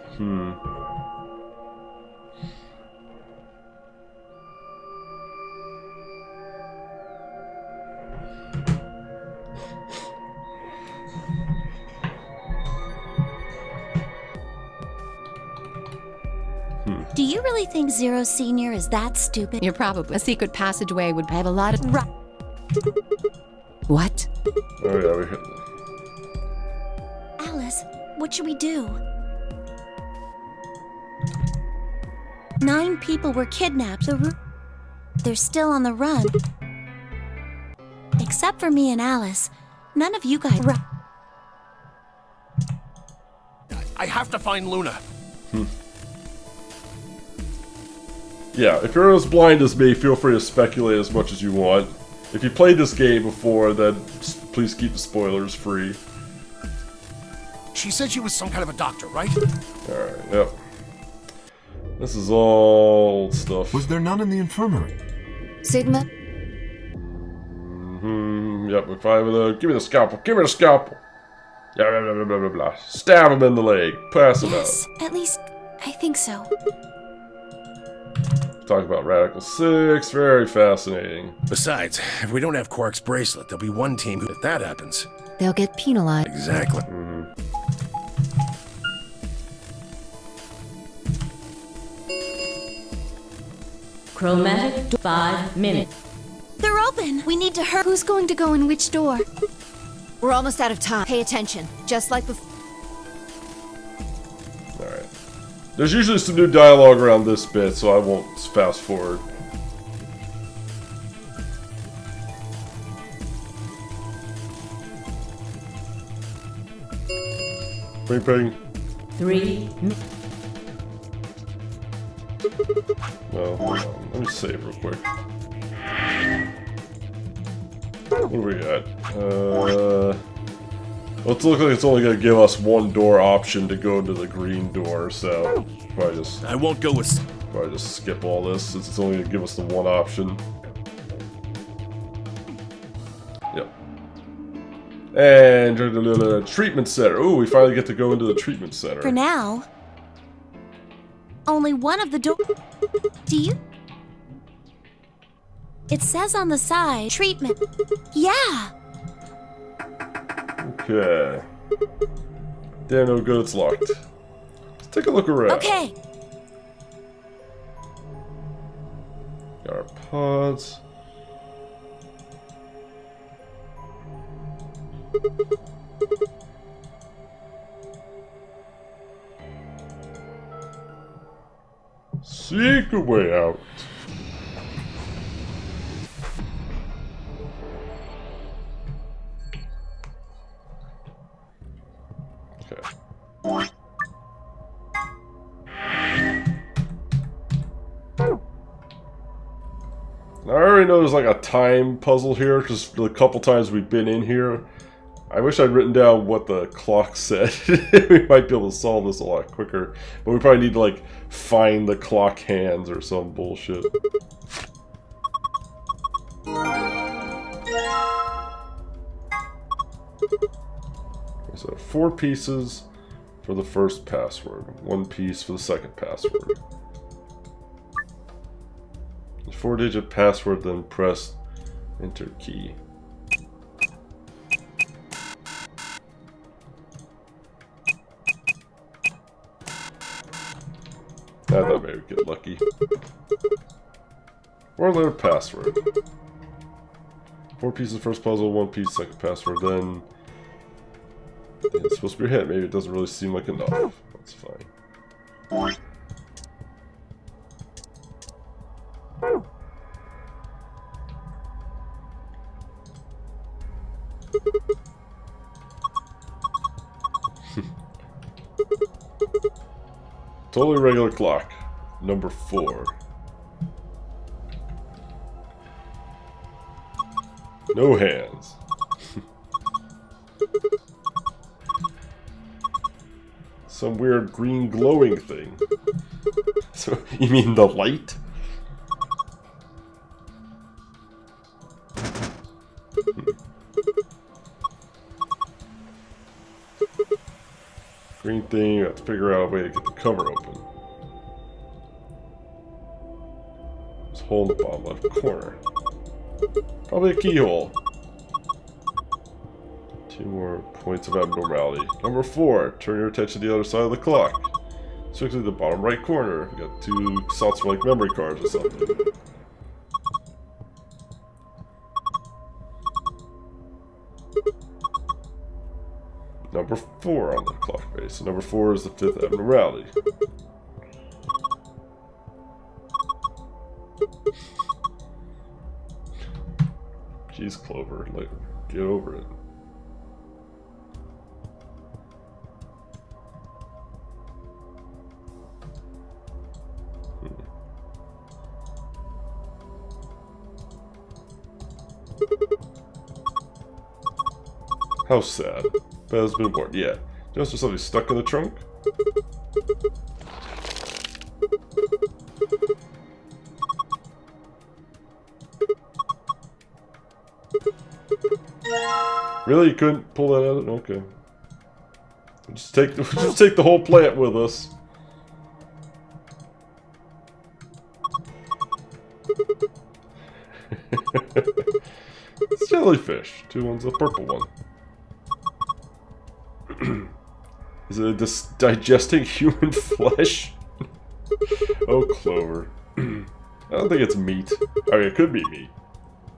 Do you really think Zero Senior is that stupid? You're probably a secret passageway would have a lot of. What? Oh yeah, we hit. Alice, what should we do? 9 people were kidnapped. They're still on the run. Except for me and Alice. None of you guys. I have to find Luna. Yeah, if you're as blind as me, feel free to speculate as much as you want. If you played this game before, then please keep the spoilers free. She said she was some kind of a doctor, right? Alright, yep. This is all old stuff. Was there none in the infirmary? Sigma? Yep, if I were give me the scalpel, give me the scalpel! Yeah, blah, blah, blah, blah, blah, blah. Stab him in the leg, pass him Yes, at least I think so. out. Talk about Radical 6, very fascinating. Besides, if we don't have Quark's bracelet, there'll be one team who, if that happens. They'll get penalized. Exactly. Chromatic 5 minutes. They're open! We need to hurry. Who's going to go in which door? We're almost out of time. Pay attention. Just like before. Alright. There's usually some new dialogue around this bit, so I won't fast forward. Ping ping. 3 minutes. No, hold on. Let me save real quick. What do we got? Well, it looks like it's only going to give us one door option to go into the green door, so I won't go with. probably just skip all this since it's only going to give us the one option. Yep. And treatment center. Ooh, we finally get to go into the treatment center. For now. Only one of the doors. Do you? It says on the side, treatment. Yeah. Okay. Damn, no good, it's locked. Let's take a look around. Okay. Got our pods. Seek a way out. Okay. I already know there's like a time puzzle here, because the couple times we've been in here. I wish I'd written down what the clock said. We might be able to solve this a lot quicker. But we probably need to like find the clock hands or some bullshit. So 4 pieces for the first password. 1 piece for the second password. 4-digit password, then press enter key. I thought maybe we'd get lucky. 4-letter password. 4 pieces first puzzle, 1 piece second password, then it's supposed to be a hit. Maybe it doesn't really seem like enough. That's fine. Totally regular clock. Number 4. No hands. Some weird green glowing thing. So, you mean the light? green thing, you have to figure out a way to get the cover open. This hole in the bottom left corner. Probably a keyhole. 2 more points of abnormality. Number 4, turn your attention to the other side of the clock. Especially the bottom right corner. We got 2 salts-like memory cards or something. Number 4 on the clock face. So number 4 is the 5th abnormality. Jeez, Clover, like, get over it. How sad. But has been bored. Yeah. Just for something stuck in the trunk? Really? You couldn't pull that out? Okay. Just take the whole plant with us. It's jellyfish. 2 ones, a purple one. Is it digesting human flesh? Oh, Clover. I don't think it's meat. I mean, it could be meat.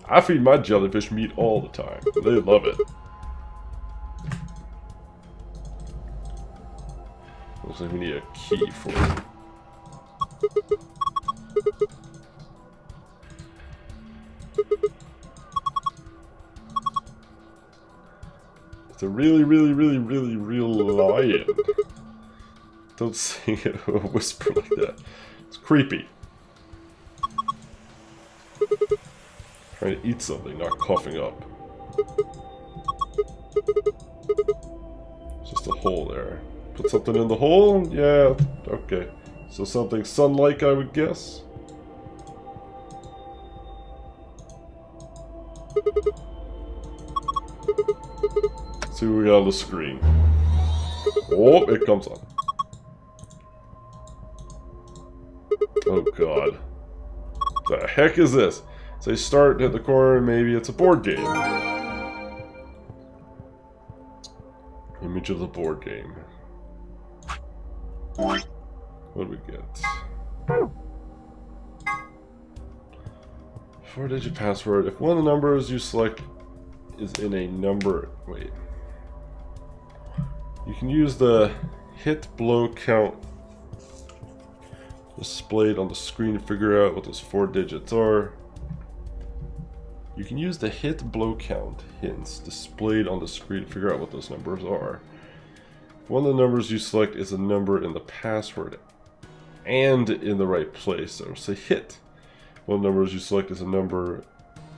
I feed my jellyfish meat all the time. They love it. Looks like we need a key for it. It's a really real lion. Don't sing it or whisper like that. It's creepy. Trying to eat something, not coughing up. Just a hole there. Put something in the hole? Yeah, okay. So something sun-like, I would guess. See what we got on the screen. Oh, it comes on. Oh god. The heck is this? Say start at the corner, maybe it's a board game. Image of the board game. What do we get? 4-digit password. If one of the numbers you select is in a number... Wait. You can use the hit blow count displayed on the screen to figure out what those 4 digits are. You can use the hit blow count hints displayed on the screen to figure out what those numbers are. If one of the numbers you select is a number in the password and in the right place, so say hit. One of the numbers you select is a number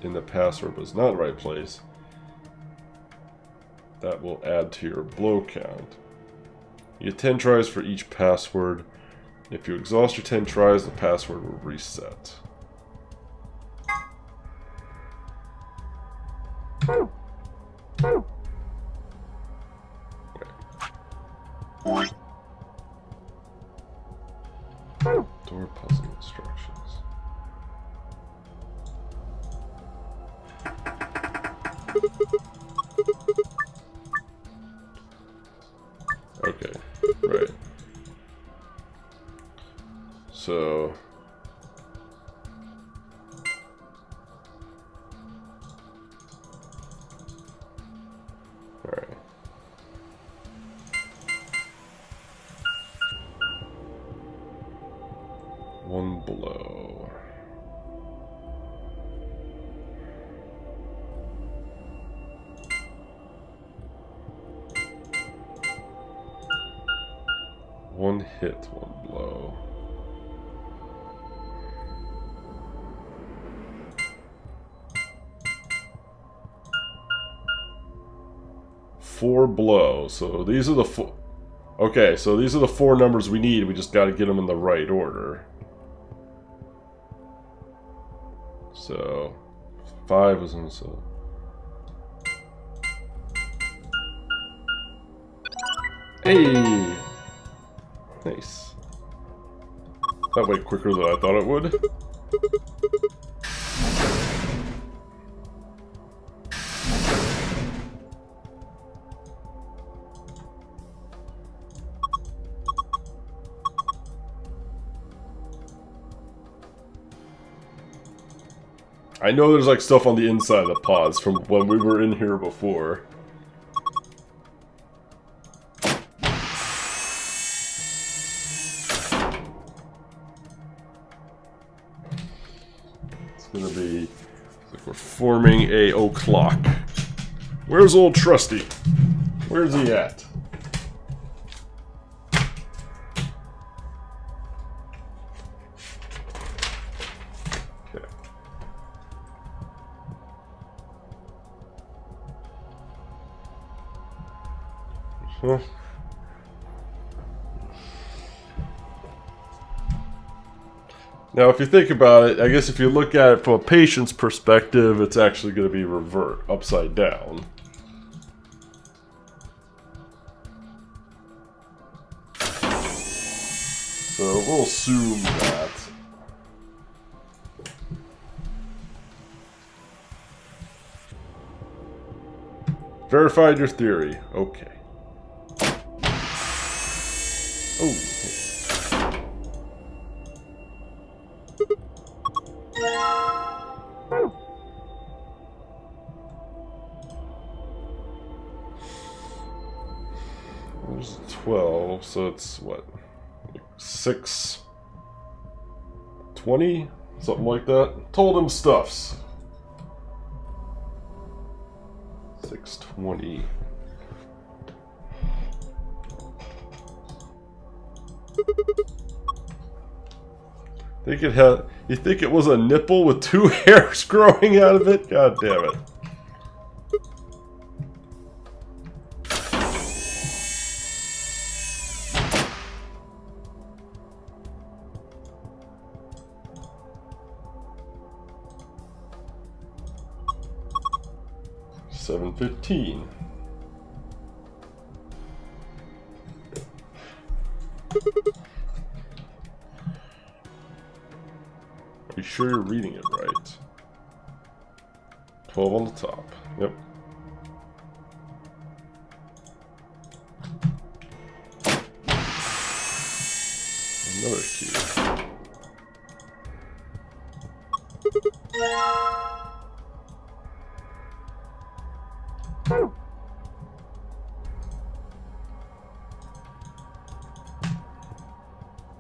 in the password but is not in the right place. That will add to your blow count. You get 10 tries for each password. If you exhaust your 10 tries, the password will reset. Okay. Door puzzle instructions. Okay, right. So... Alright. One blow. One hit, one blow. Four blows. So these are the four. Okay, so these are the 4 numbers we need. We just got to get them in the right order. So 5 was in. So. Hey. Nice. That went quicker than I thought it would. I know there's like stuff on the inside of the pods from when we were in here before. It's gonna be like we're forming a o'clock. Where's old Trusty? Where's he at? Huh. Now, if you think about it, I guess if you look at it from a patient's perspective, it's actually going to be upside down. So we'll assume that. Verified your theory. Okay. Oh. There's 12, so it's what? 6:20? Something like that. Told him stuffs. 6:20. You think it was a nipple with 2 hairs growing out of it? God damn it. $7.15. Are you sure you're reading it right? 12 on the top. Yep. Another key.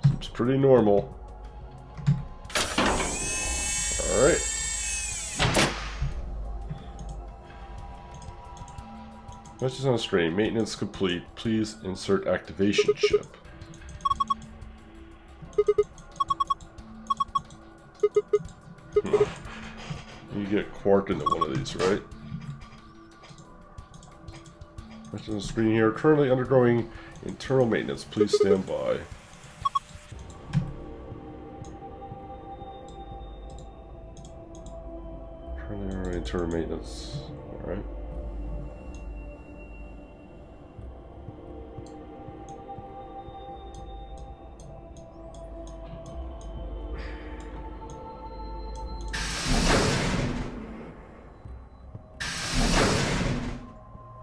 Seems pretty normal. Alright. Message on the screen. Maintenance complete. Please insert activation chip. You get quarked into one of these, right? Message on the screen here. Currently undergoing internal maintenance. Please stand by. Internal maintenance. Alright.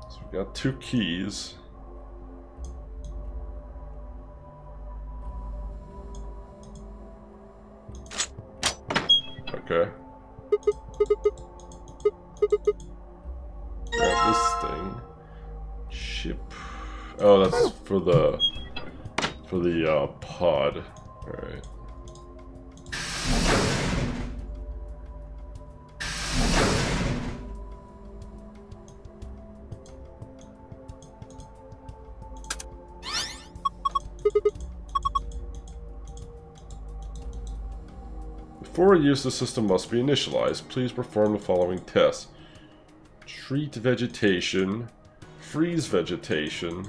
So we got 2 keys. Okay. Grab this thing. Chip. Oh, that's for the pod. Alright. Before use, the system must be initialized. Please perform the following tests. Treat vegetation. Freeze vegetation.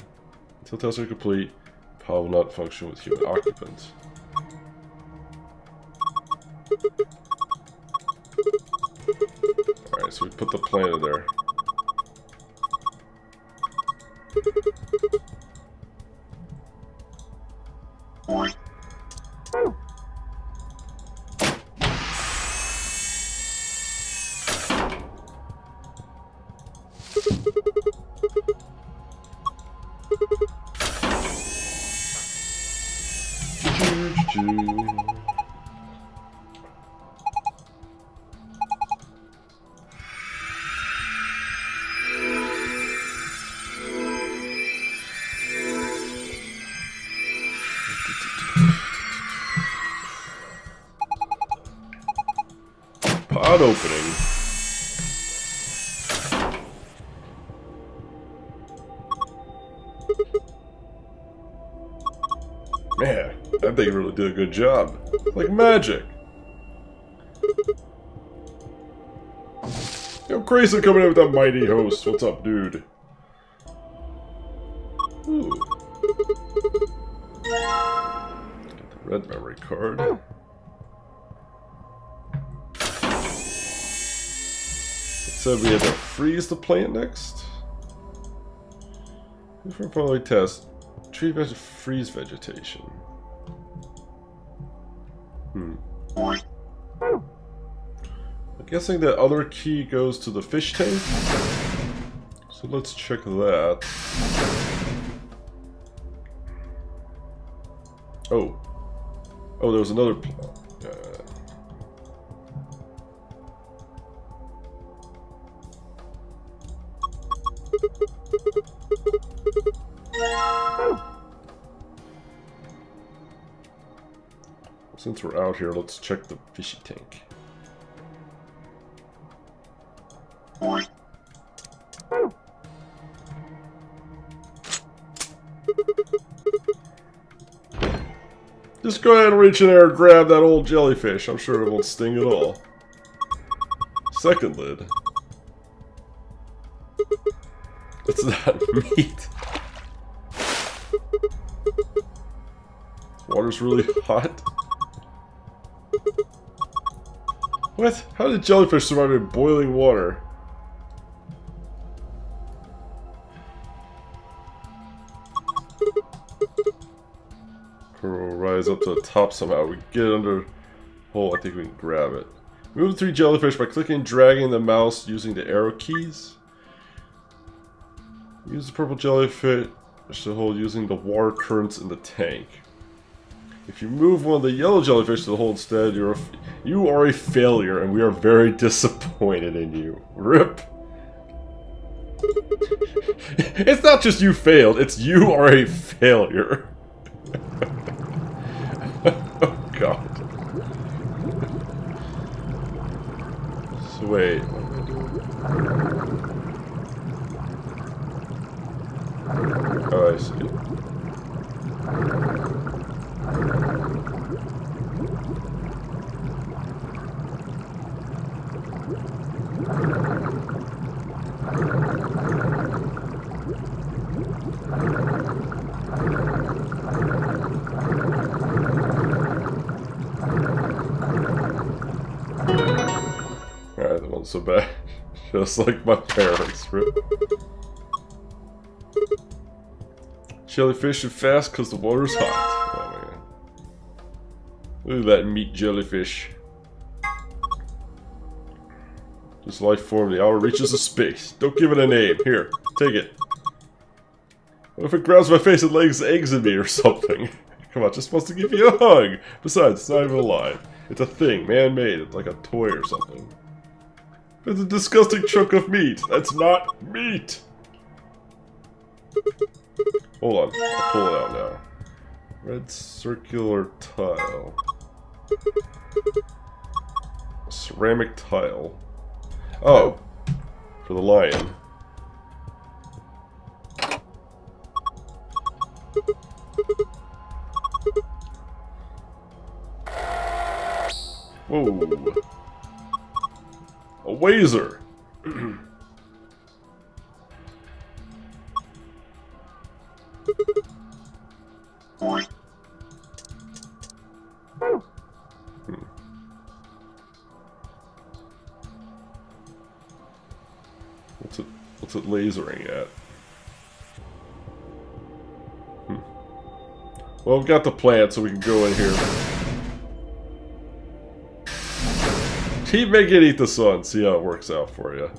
Until tests are complete, pod will not function with human occupants. Alright, so we put the plant in there. Pod opening. Man, that thing really did a good job. Like magic. Yo, Grayson coming in with that mighty host. What's up, dude? Ooh. Got the red memory card. It said we had to freeze the plant next. Different following test. Tree freeze vegetation. I'm guessing that other key goes to the fish tank. So let's check that. Oh. Oh, there was another... Since we're out here, let's check the fishy tank. Just go ahead and reach in there and grab that old jellyfish. I'm sure it won't sting at all. Second lid. It's not meat. Water's really hot. What? How did jellyfish survive in boiling water? We'll rise up to the top somehow. We get it under... Oh, I think we can grab it. Move the 3 jellyfish by clicking and dragging the mouse using the arrow keys. Use the purple jellyfish to hold using the water currents in the tank. If you move one of the yellow jellyfish to the hole instead, you are a failure, and we are very disappointed in you. RIP. It's not just you failed, it's you are a failure. Oh god. So wait, what am I doing? Oh, I see. Alright, that wasn't so bad. Just like my parents. Jellyfish are fast because the water's hot. Oh man. Look at that meat jellyfish. This life form, the outer reaches of space. Don't give it a name. Here, take it. What if it grabs my face and lays eggs in me or something? Come on, it's just supposed to give you a hug. Besides, it's not even alive. It's a thing, man-made. It's like a toy or something. It's a disgusting chunk of meat. That's not meat. Hold on, I'll pull it out now. Red circular tile. Ceramic tile. Oh, for the lion. Whoa. A wazer. What's it lasering at? Well, we've got the plant, so we can go in here. Keep making it eat the sun. See how it works out for you.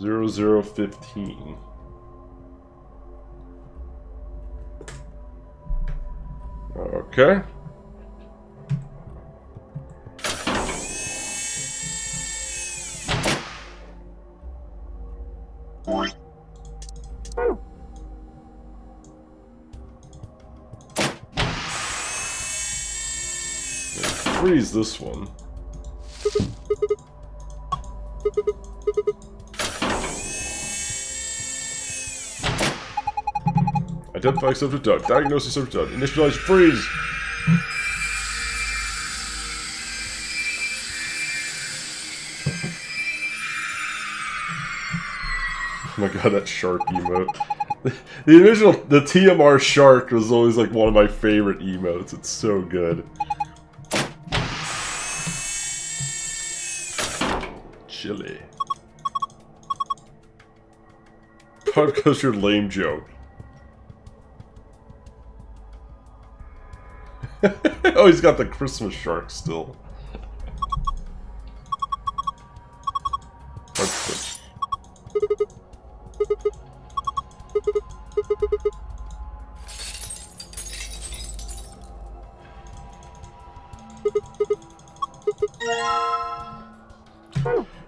0015. Okay. Freeze this one. Identify subject dog. Diagnosis subject dog. Initialize freeze. Oh my god, that shark emote. The original, the TMR shark was always like one of my favorite emotes. It's so good. Chili. Probably because your lame joke. Oh, he's got the Christmas shark still.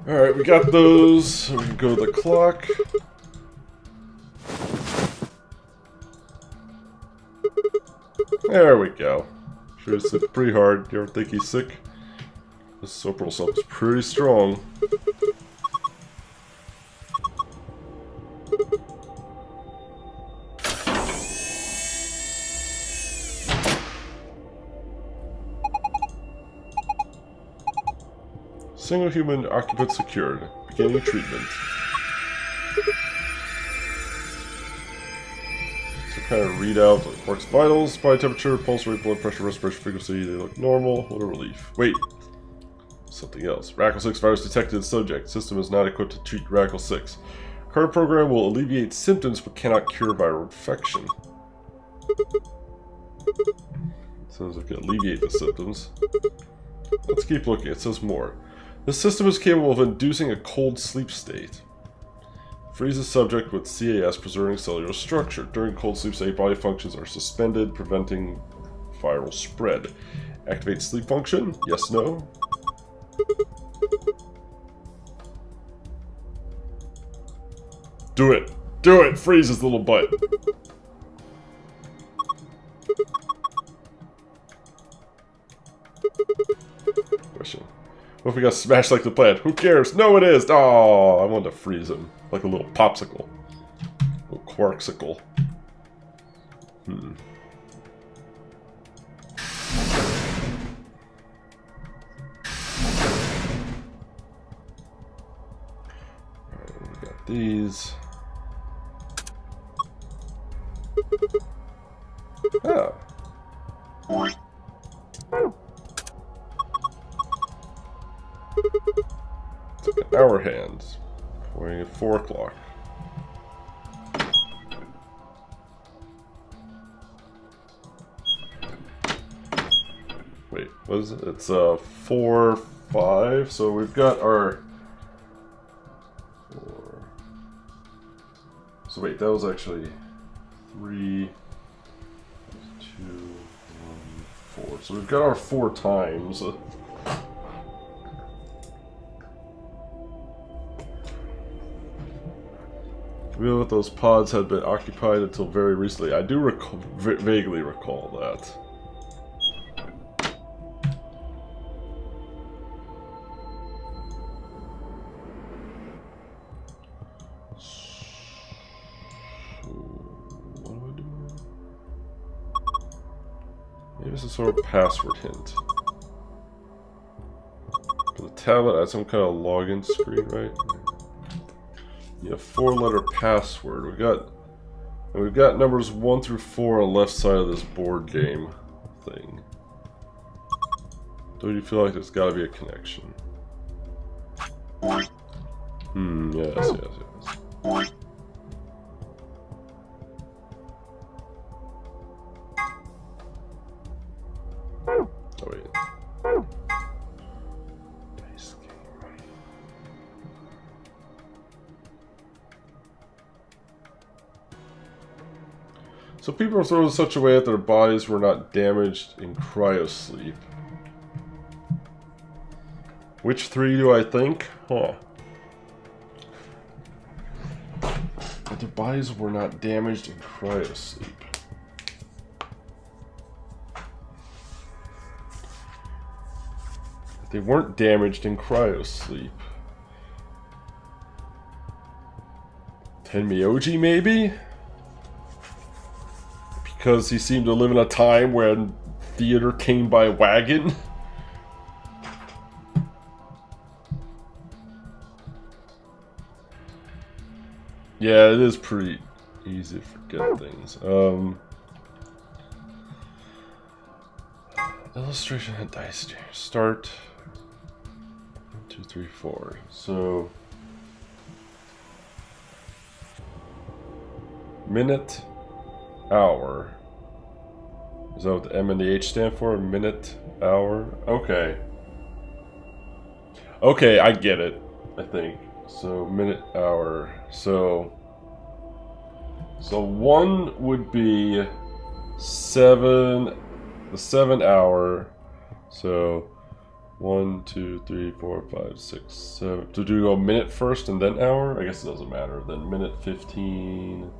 Alright, we got those. We can go to the clock. There we go. Sure, it's pretty hard. You ever think he's sick? This Soprol stuff is pretty strong. Single human occupant secured. Beginning treatment. So kind of read out Quark's vitals, body temperature, pulse rate, blood pressure, respiration frequency. They look normal. What a relief. Wait. Something else. Radical 6 virus detected in subject. System is not equipped to treat Radical 6. Current program will alleviate symptoms but cannot cure viral infection. Sounds like it can alleviate the symptoms. Let's keep looking. It says more. The system is capable of inducing a cold sleep state. Freezes subject with CAS, preserving cellular structure. During cold sleep state, body functions are suspended, preventing viral spread. Activate sleep function? Yes, no? Do it! Do it! Freeze his little butt! Question. What if we got smashed like the plant? Who cares? No, it is! Oh, I wanted to freeze him. Like a little popsicle. A little quarksicle. Alright, we got these. Ah. It's like an hour hand. Pointing at 4 o'clock. Wait, what is it? It's 4, 5. So we've got our 4. So wait, that was actually 3, 2, 1, 4. So we've got our 4 times. We know that those pods had been occupied until very recently. I do vaguely recall that. So, what do I do? Maybe this is sort of a password hint. For the tablet, I have some kind of login screen, right? Yeah, 4-letter password. We've got numbers 1 through 4 on the left side of this board game thing. Don't you feel like there's got to be a connection? Yes. Oh wait. Dice game. people are thrown in such a way that their bodies were not damaged in cryosleep. Which three do I think? Huh. But their bodies were not damaged in cryosleep. They weren't damaged in cryosleep. Tenmyoji, maybe? Because he seemed to live in a time when theater came by wagon? Yeah, it is pretty easy to forget things. Illustration and dice. Start. 1, 2, 3, 4. So minute, hour. Is that what the M and the H stand for? Minute, hour. Okay. Okay, I get it. I think. So minute, hour. So 1 would be 7. The 7 hour. So 1, 2, 3, 4, 5, 6, 7. So do we go minute first and then hour? I guess it doesn't matter. Then minute 15. 1,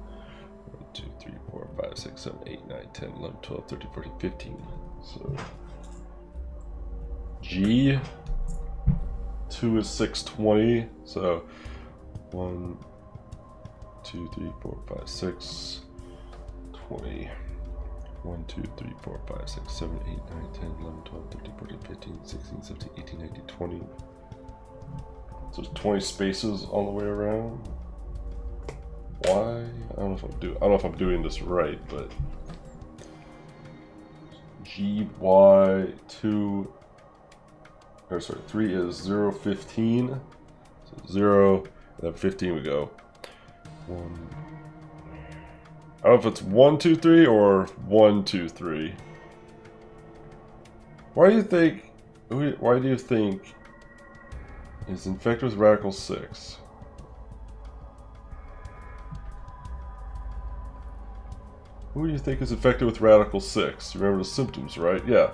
2, 3, 4, 5, 6, 7, 8, 9, 10, 11, 12, 13, 14, 15. So G. 2 is 620. So 1, 2, 3, 4, 5, 6, 20. 1, 2, 3, 4, 5, 6, 7, 8, 9, 10, 11, 12, 13, 14, 15, 16, 17, 18, 19, 20. So there's 20 spaces all the way around. Why? I don't know if I'm doing this right, but GY 2 or sorry, 3 is 0, 15. So 0 and then 15 we go. 1. I don't know if it's 1, 2, 3 or 1, 2, 3. Why do you think he's infected with Radical 6? Who do you think is infected with Radical 6? You remember the symptoms, right? Yeah.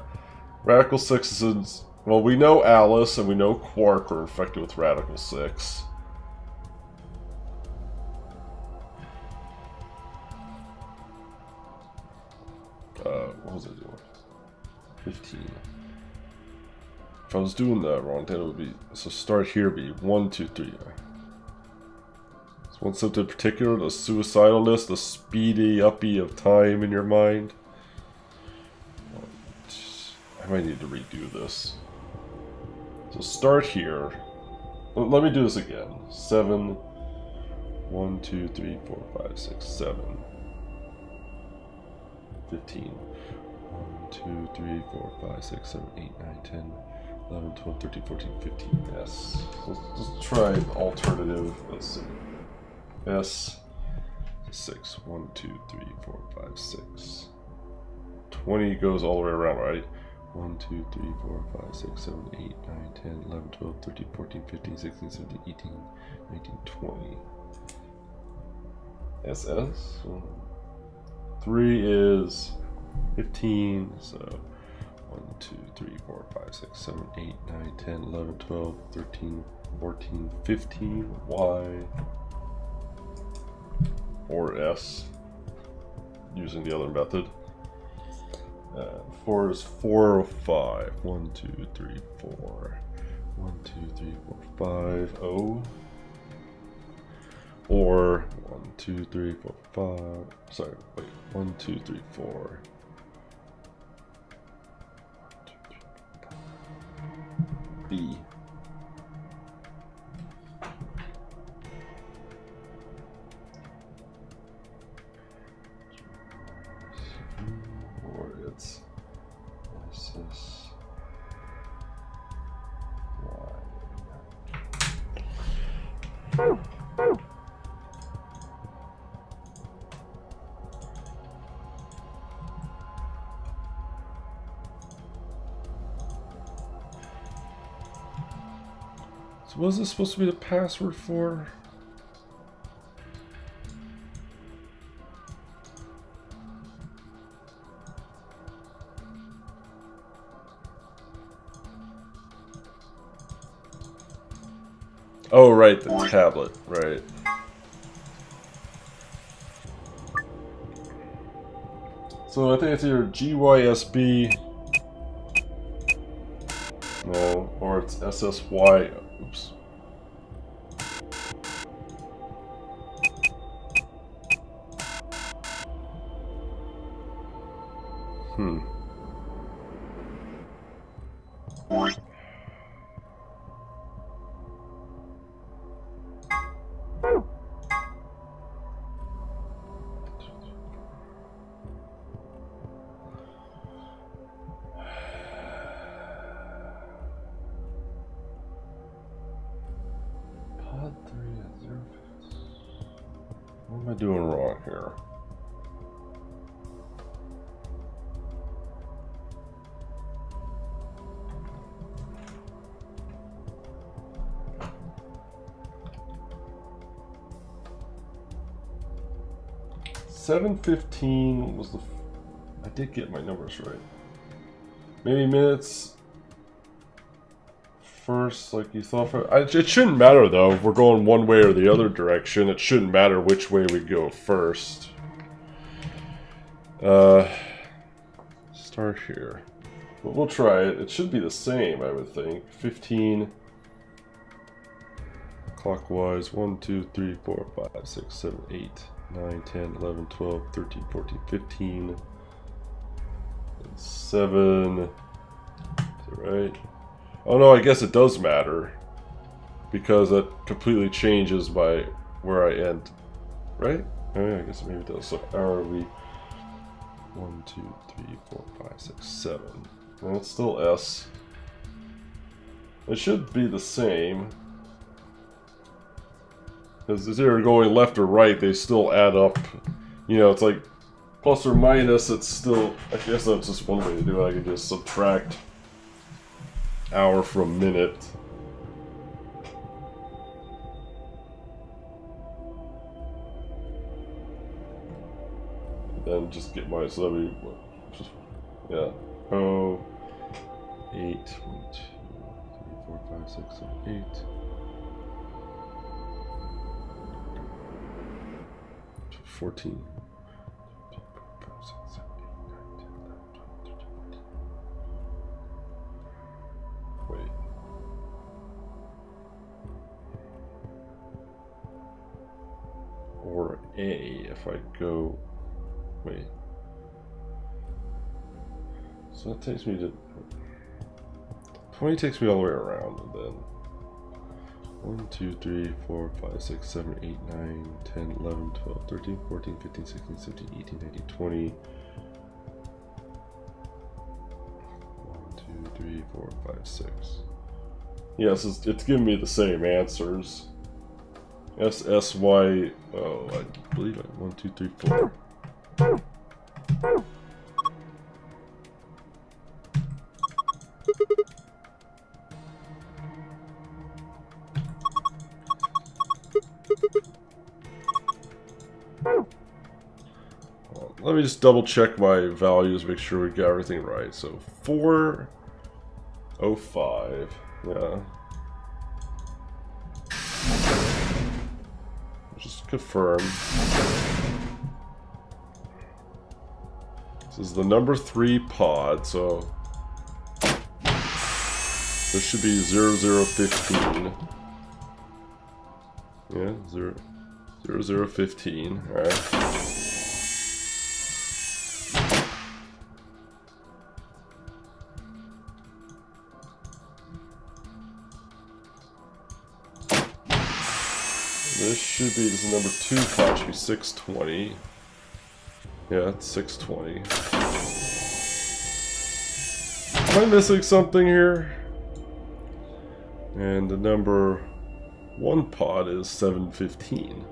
Radical 6 is well, we know Alice and we know Quark are infected with Radical 6. What was I doing? 15. If I was doing that wrong, then it would be... So start here be 1, 2, 3. Is one symptom in particular, the suicidalness, the speedy uppy of time in your mind? I might need to redo this. So start here. Let me do this again. 7. 1, 2, 3, 4, 5, 6, 7. 15. 1, 2, 3, 4, 5, 6, 7, 8, 9, 10, 11, 12, 13, 14, 15. Yes. Let's try an alternative. Let's see. S. 6. 1, 2, 3, 4, 5, 6. 20 goes all the way around, right? 1, 2, 3, 4, 5, 6, 7, 8, 9, 10, 11, 12, 13, 14, 15, 16, 17, 18, 19, 20. SS. 3 is 15, so 1, 2, 3, 4, 5, 6, 7, 8, 9, 10, 11, 12, 13, 14, 15, Y, or S, using the other method. 4 is 4 or 5. 1, 2, 3, 4. 1, 2, 3, 4, 5, O. Or 1, 2, 3, 4, 5. Sorry, wait. 1, 2, 3, 4. B. Or it's SS Y. So what is this supposed to be the password for? Oh, right, the tablet, right. So I think it's either GYSB, no, or it's SSY, oops. What am I doing wrong here? $7:15 was the. I did get my numbers right. Maybe minutes. First, like you thought. It shouldn't matter though. If we're going one way or the other direction, it shouldn't matter which way we go first. Start here. But we'll try it. It should be the same, I would think. 15 clockwise. 1, 2, 3, 4, 5, 6, 7, 8, 9, 10, 11, 12, 13, 14, 15. And 7. Is that right? Oh no, I guess it does matter, because that completely changes by where I end, right? Oh yeah, I guess maybe it does. So RV 1, 2, 3, 4, 5, 6, 7. And it's still S. It should be the same, because as they're going left or right, they still add up. You know, it's like plus or minus. It's still. I guess that's just one way to do it. I could just subtract hour from minute. Then just get my yeah. Oh, 8, 1, 2, 3, 4, 5, 6, 7, 8. 14. Wait. Or A if I go. Wait. So that takes me to. 20 takes me all the way around, and then 1, 2, 3, 4, 5, 6, 7, 8, 9, 10, 11, 12, 13, 14, 15, 16, 17, 18, 19, 20. 1, 2, 3, 4, 5, 6. Yes, it's giving me the same answers. S, S, Y. Oh, I believe it. 1, 2, 3, 4. Let me just double check my values, make sure we got everything right. So 405, yeah. Just confirm. This is the number 3 pod, so this should be 0015. Yeah, 0015. All right. This should be, this is number 2 pod, should be 620. Yeah, it's 620. Am I missing something here? And the number 1 pod is 715.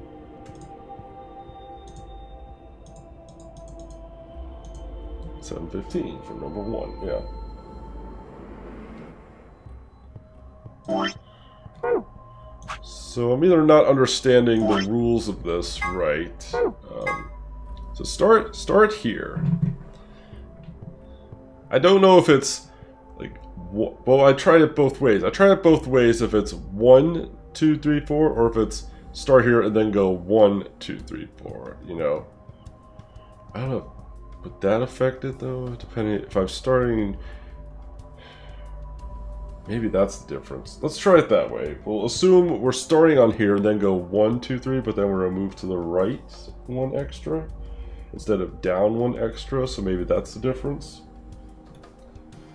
$7.15 for number 1, yeah. So I'm either not understanding the rules of this right. So start here. I don't know if it's like, well, I tried it both ways. I tried it both ways if it's 1 2, 3, 4, or if it's start here and then go 1, 2, 3, 4, you know. I don't know. Would that affect it though? Depending if I'm starting. Maybe that's the difference. Let's try it that way. We'll assume we're starting on here and then go 1, 2, 3, but then we're gonna move to the right 1 extra instead of down 1 extra, so maybe that's the difference.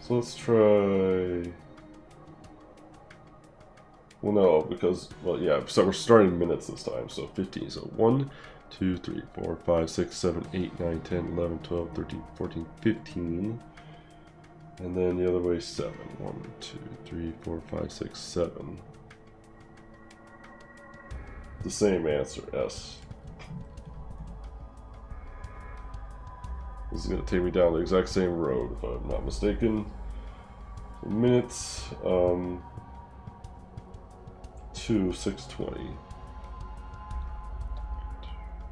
So let's try. Well, no, because, well, yeah, so we're starting minutes this time, so 15. So 1, 2, 3, 4, 5, 6, 7, 8, 9, 10, 11, 12, 13, 14, 15. And then the other way, 7. 1, 2, 3, 4, 5, 6, 7. The same answer, S. This is going to take me down the exact same road, if I'm not mistaken. Minutes, 2, 620. 2,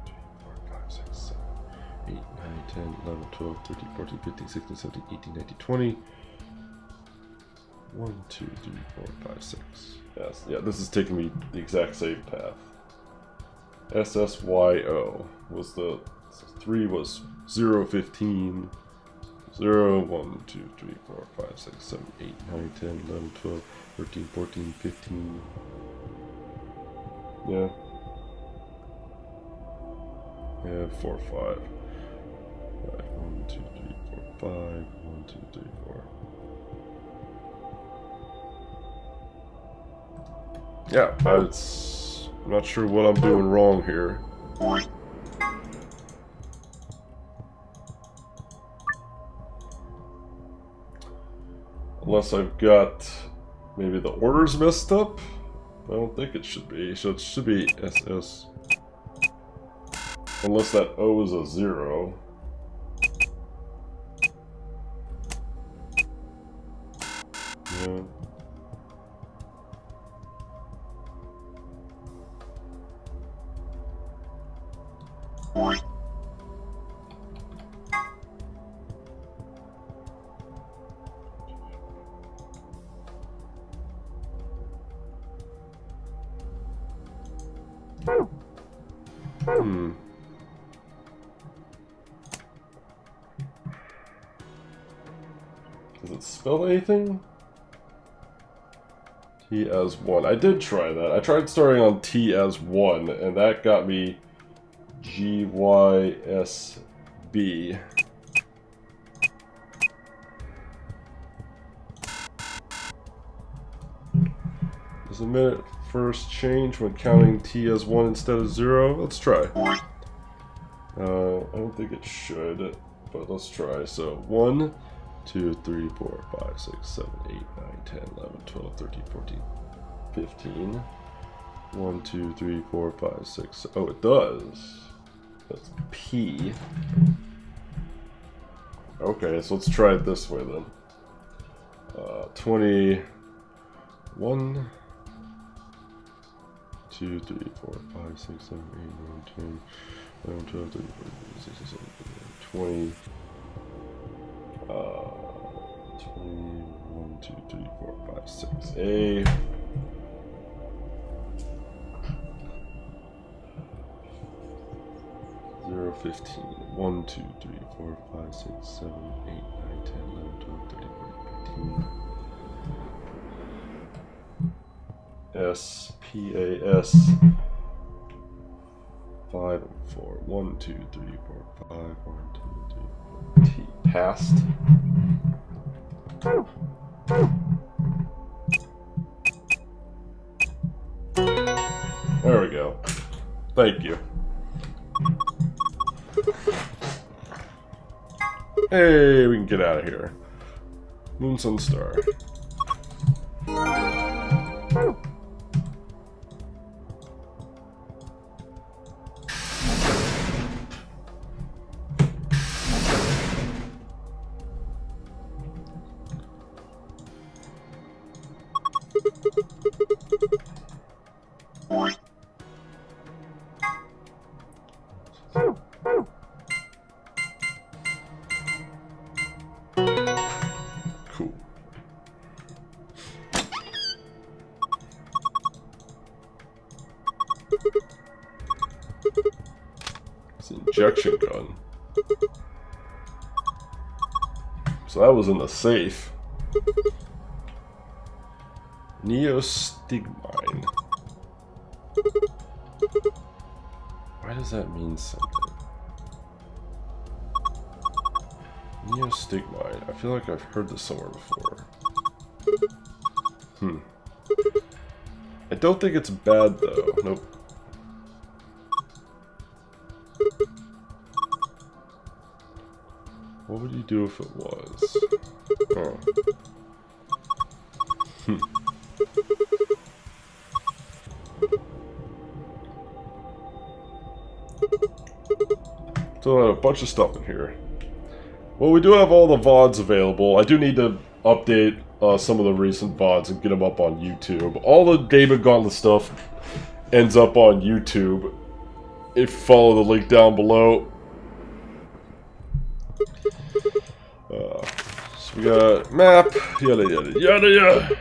3, 4, 5, 6, 7, 8, 9, 10, 11, 12, 13, 14, 15, 16, 17, 18, 19, 20. 1, 2, 3, 4, 5, 6. Yes, yeah, this is taking me the exact same path. SSYO was the 3 was 0, 15. 0, 1, 2, 3, 4, 5, 6, 7, 8, 9, 10, 11, 12, 13, 14, 15. Yeah. Yeah, 4, 5. 1, 2, 3, 4, 5. 1, 2, 3, 4. Yeah, I'm not sure what I'm doing wrong here. Unless I've got maybe the orders messed up. I don't think it should be. So it should be SS. Unless that O is a 0. Yeah. Does it spell anything? T as 1. I did try that. I tried starting on T as 1, and that got me GYSB. Does a minute first change when counting T as 1 instead of 0? Let's try. I don't think it should, but let's try. So 1, 2, 3, 4, 5, 6, 7, 8, 9, 10, 11, 12, 13, 14, 15. 1, 2, 3, 4, 5, 6. Oh, it does. That's P. Okay, so let's try it this way then. 21. 2, 3, 4, 5, 6, 7, 8, 9, 10, 11, 12, 13, 14, 15, 16, 17, 18, 20, 21, 2, 3, 4, 5, 6. A. 0, 15. 1, 2, 3, 4, 5, 6, 7, 8, 9, 10, 11, 12, 13, 14, 15. S, P, A, S. 5 and 4. 1, 2, 3, 4, 5. 1, 2, 3, 4. T. Past. There we go. Thank you. Hey, we can get out of here. Moon, Sun, Star. Cool. injection gun. So that was in the safe. Neostigmine. Why does that mean something? Neostigmine. I feel like I've heard this somewhere before. I don't think it's bad though. Nope. What would you do if it was? Oh. So a bunch of stuff in here. Well, we do have all the VODs available. I do need to update some of the recent VODs and get them up on YouTube. All the Gaben Gauntlet stuff ends up on YouTube. If you follow the link down below. So we got map, yada yada yada yada.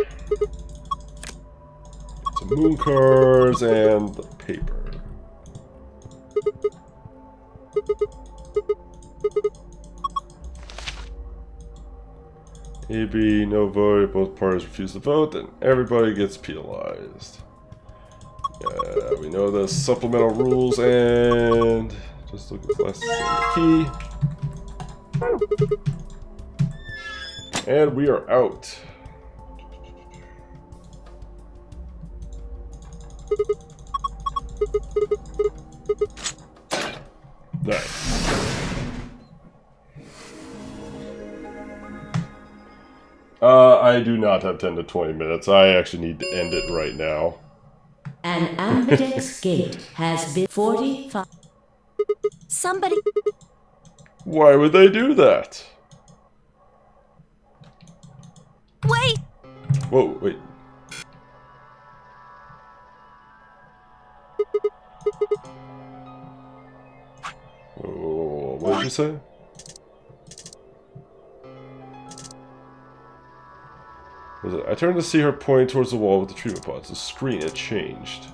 Some moon cars and the paper. A, B, no vote, both parties refuse to vote, then everybody gets penalized. Yeah, we know the supplemental rules and just look at the key. And we are out. Nice. I do not have 10 to 20 minutes. I actually need to end it right now. An ambidex gate has been 45. Somebody. Why would they do that? Wait! Whoa, wait. Whoa, what did you say? Was it? I turned to see her pointing towards the wall with the treatment pods. The screen had changed.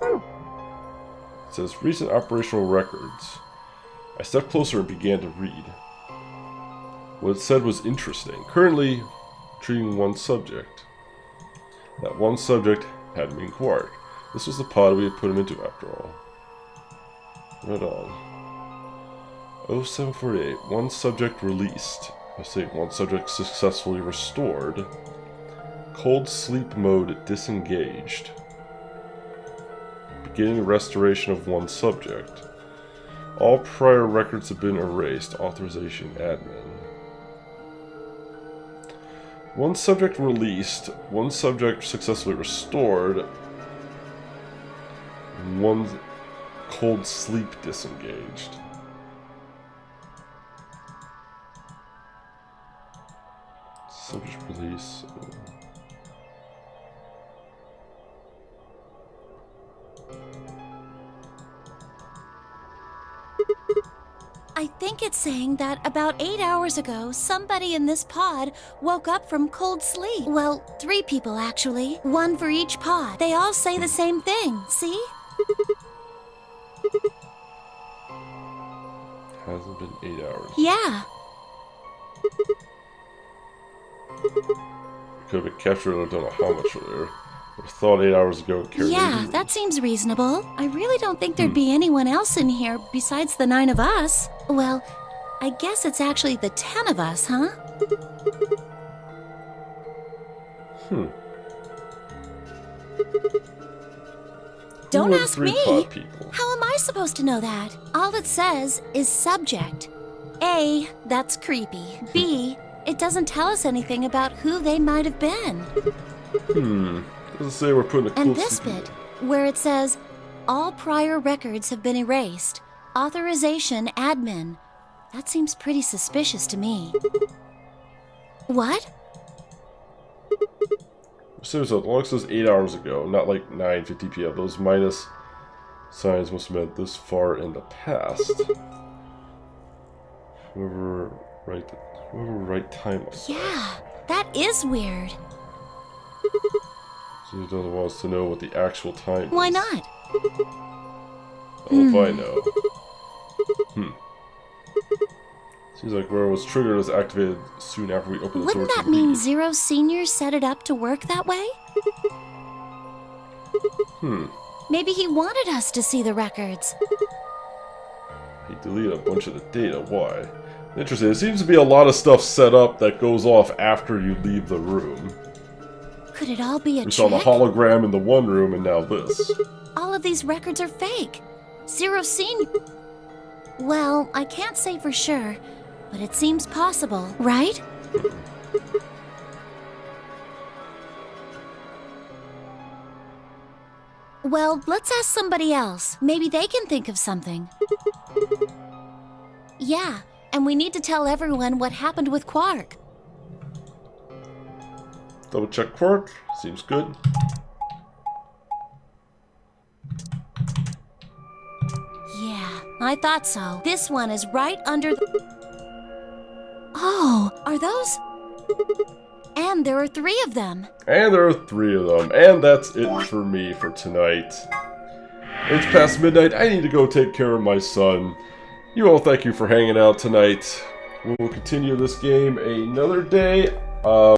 It says recent operational records. I stepped closer and began to read. What it said was interesting. Currently treating one subject. That one subject had been Quark. This was the pod we had put him into after all. Right on. 0748. One subject released. I say one subject successfully restored. Cold sleep mode disengaged. Beginning restoration of one subject. All prior records have been erased. Authorization admin. One subject released. One subject successfully restored. One cold sleep disengaged. Subject release. I think it's saying that about 8 hours ago, somebody in this pod woke up from cold sleep. Well, 3 people actually. 1 for each pod. They all say the same thing, see? Hasn't been 8 hours. Yeah. Could have been captured, I don't know how much earlier. I thought 8 hours ago it carried Yeah, over. that seems reasonable. I really don't think there'd be anyone else in here besides the 9 of us. Well, I guess it's actually the 10 of us, huh? Don't Who are the ask 3 me. pod people? How am I supposed to know that? All it says is subject. A, that's creepy. B, it doesn't tell us anything about who they might have been. Doesn't say we're putting a And cool this sleep bit, where it says, all prior records have been erased. Authorization admin. That seems pretty suspicious to me. What? So as long as it says 8 hours ago, not like 9:50 p.m. Those minus signs must have meant this far in the past. Whoever write time. Yeah, that is weird. He doesn't want us to know what the actual time is. Why not? Oh, if I know. Seems like where it was triggered was activated soon after we opened the door Wouldn't to that mean leave. Zero Senior set it up to work that way? Maybe he wanted us to see the records. He deleted a bunch of the data. Why? Interesting. There seems to be a lot of stuff set up that goes off after you leave the room. Could it all be a We saw the trick? hologram in the one room and now this. All of these records are fake. Zero Senior... Well, I can't say for sure, but it seems possible, right? Well, let's ask somebody else. Maybe they can think of something. Yeah, and we need to tell everyone what happened with Quark. Double check Quark. Seems good. Yeah, I thought so. This one is right under the... Oh, are those? And there are 3 of them. And there are 3 of them. And that's it for me for tonight. It's past midnight. I need to go take care of my son. You all, thank you for hanging out tonight. We will continue this game another day.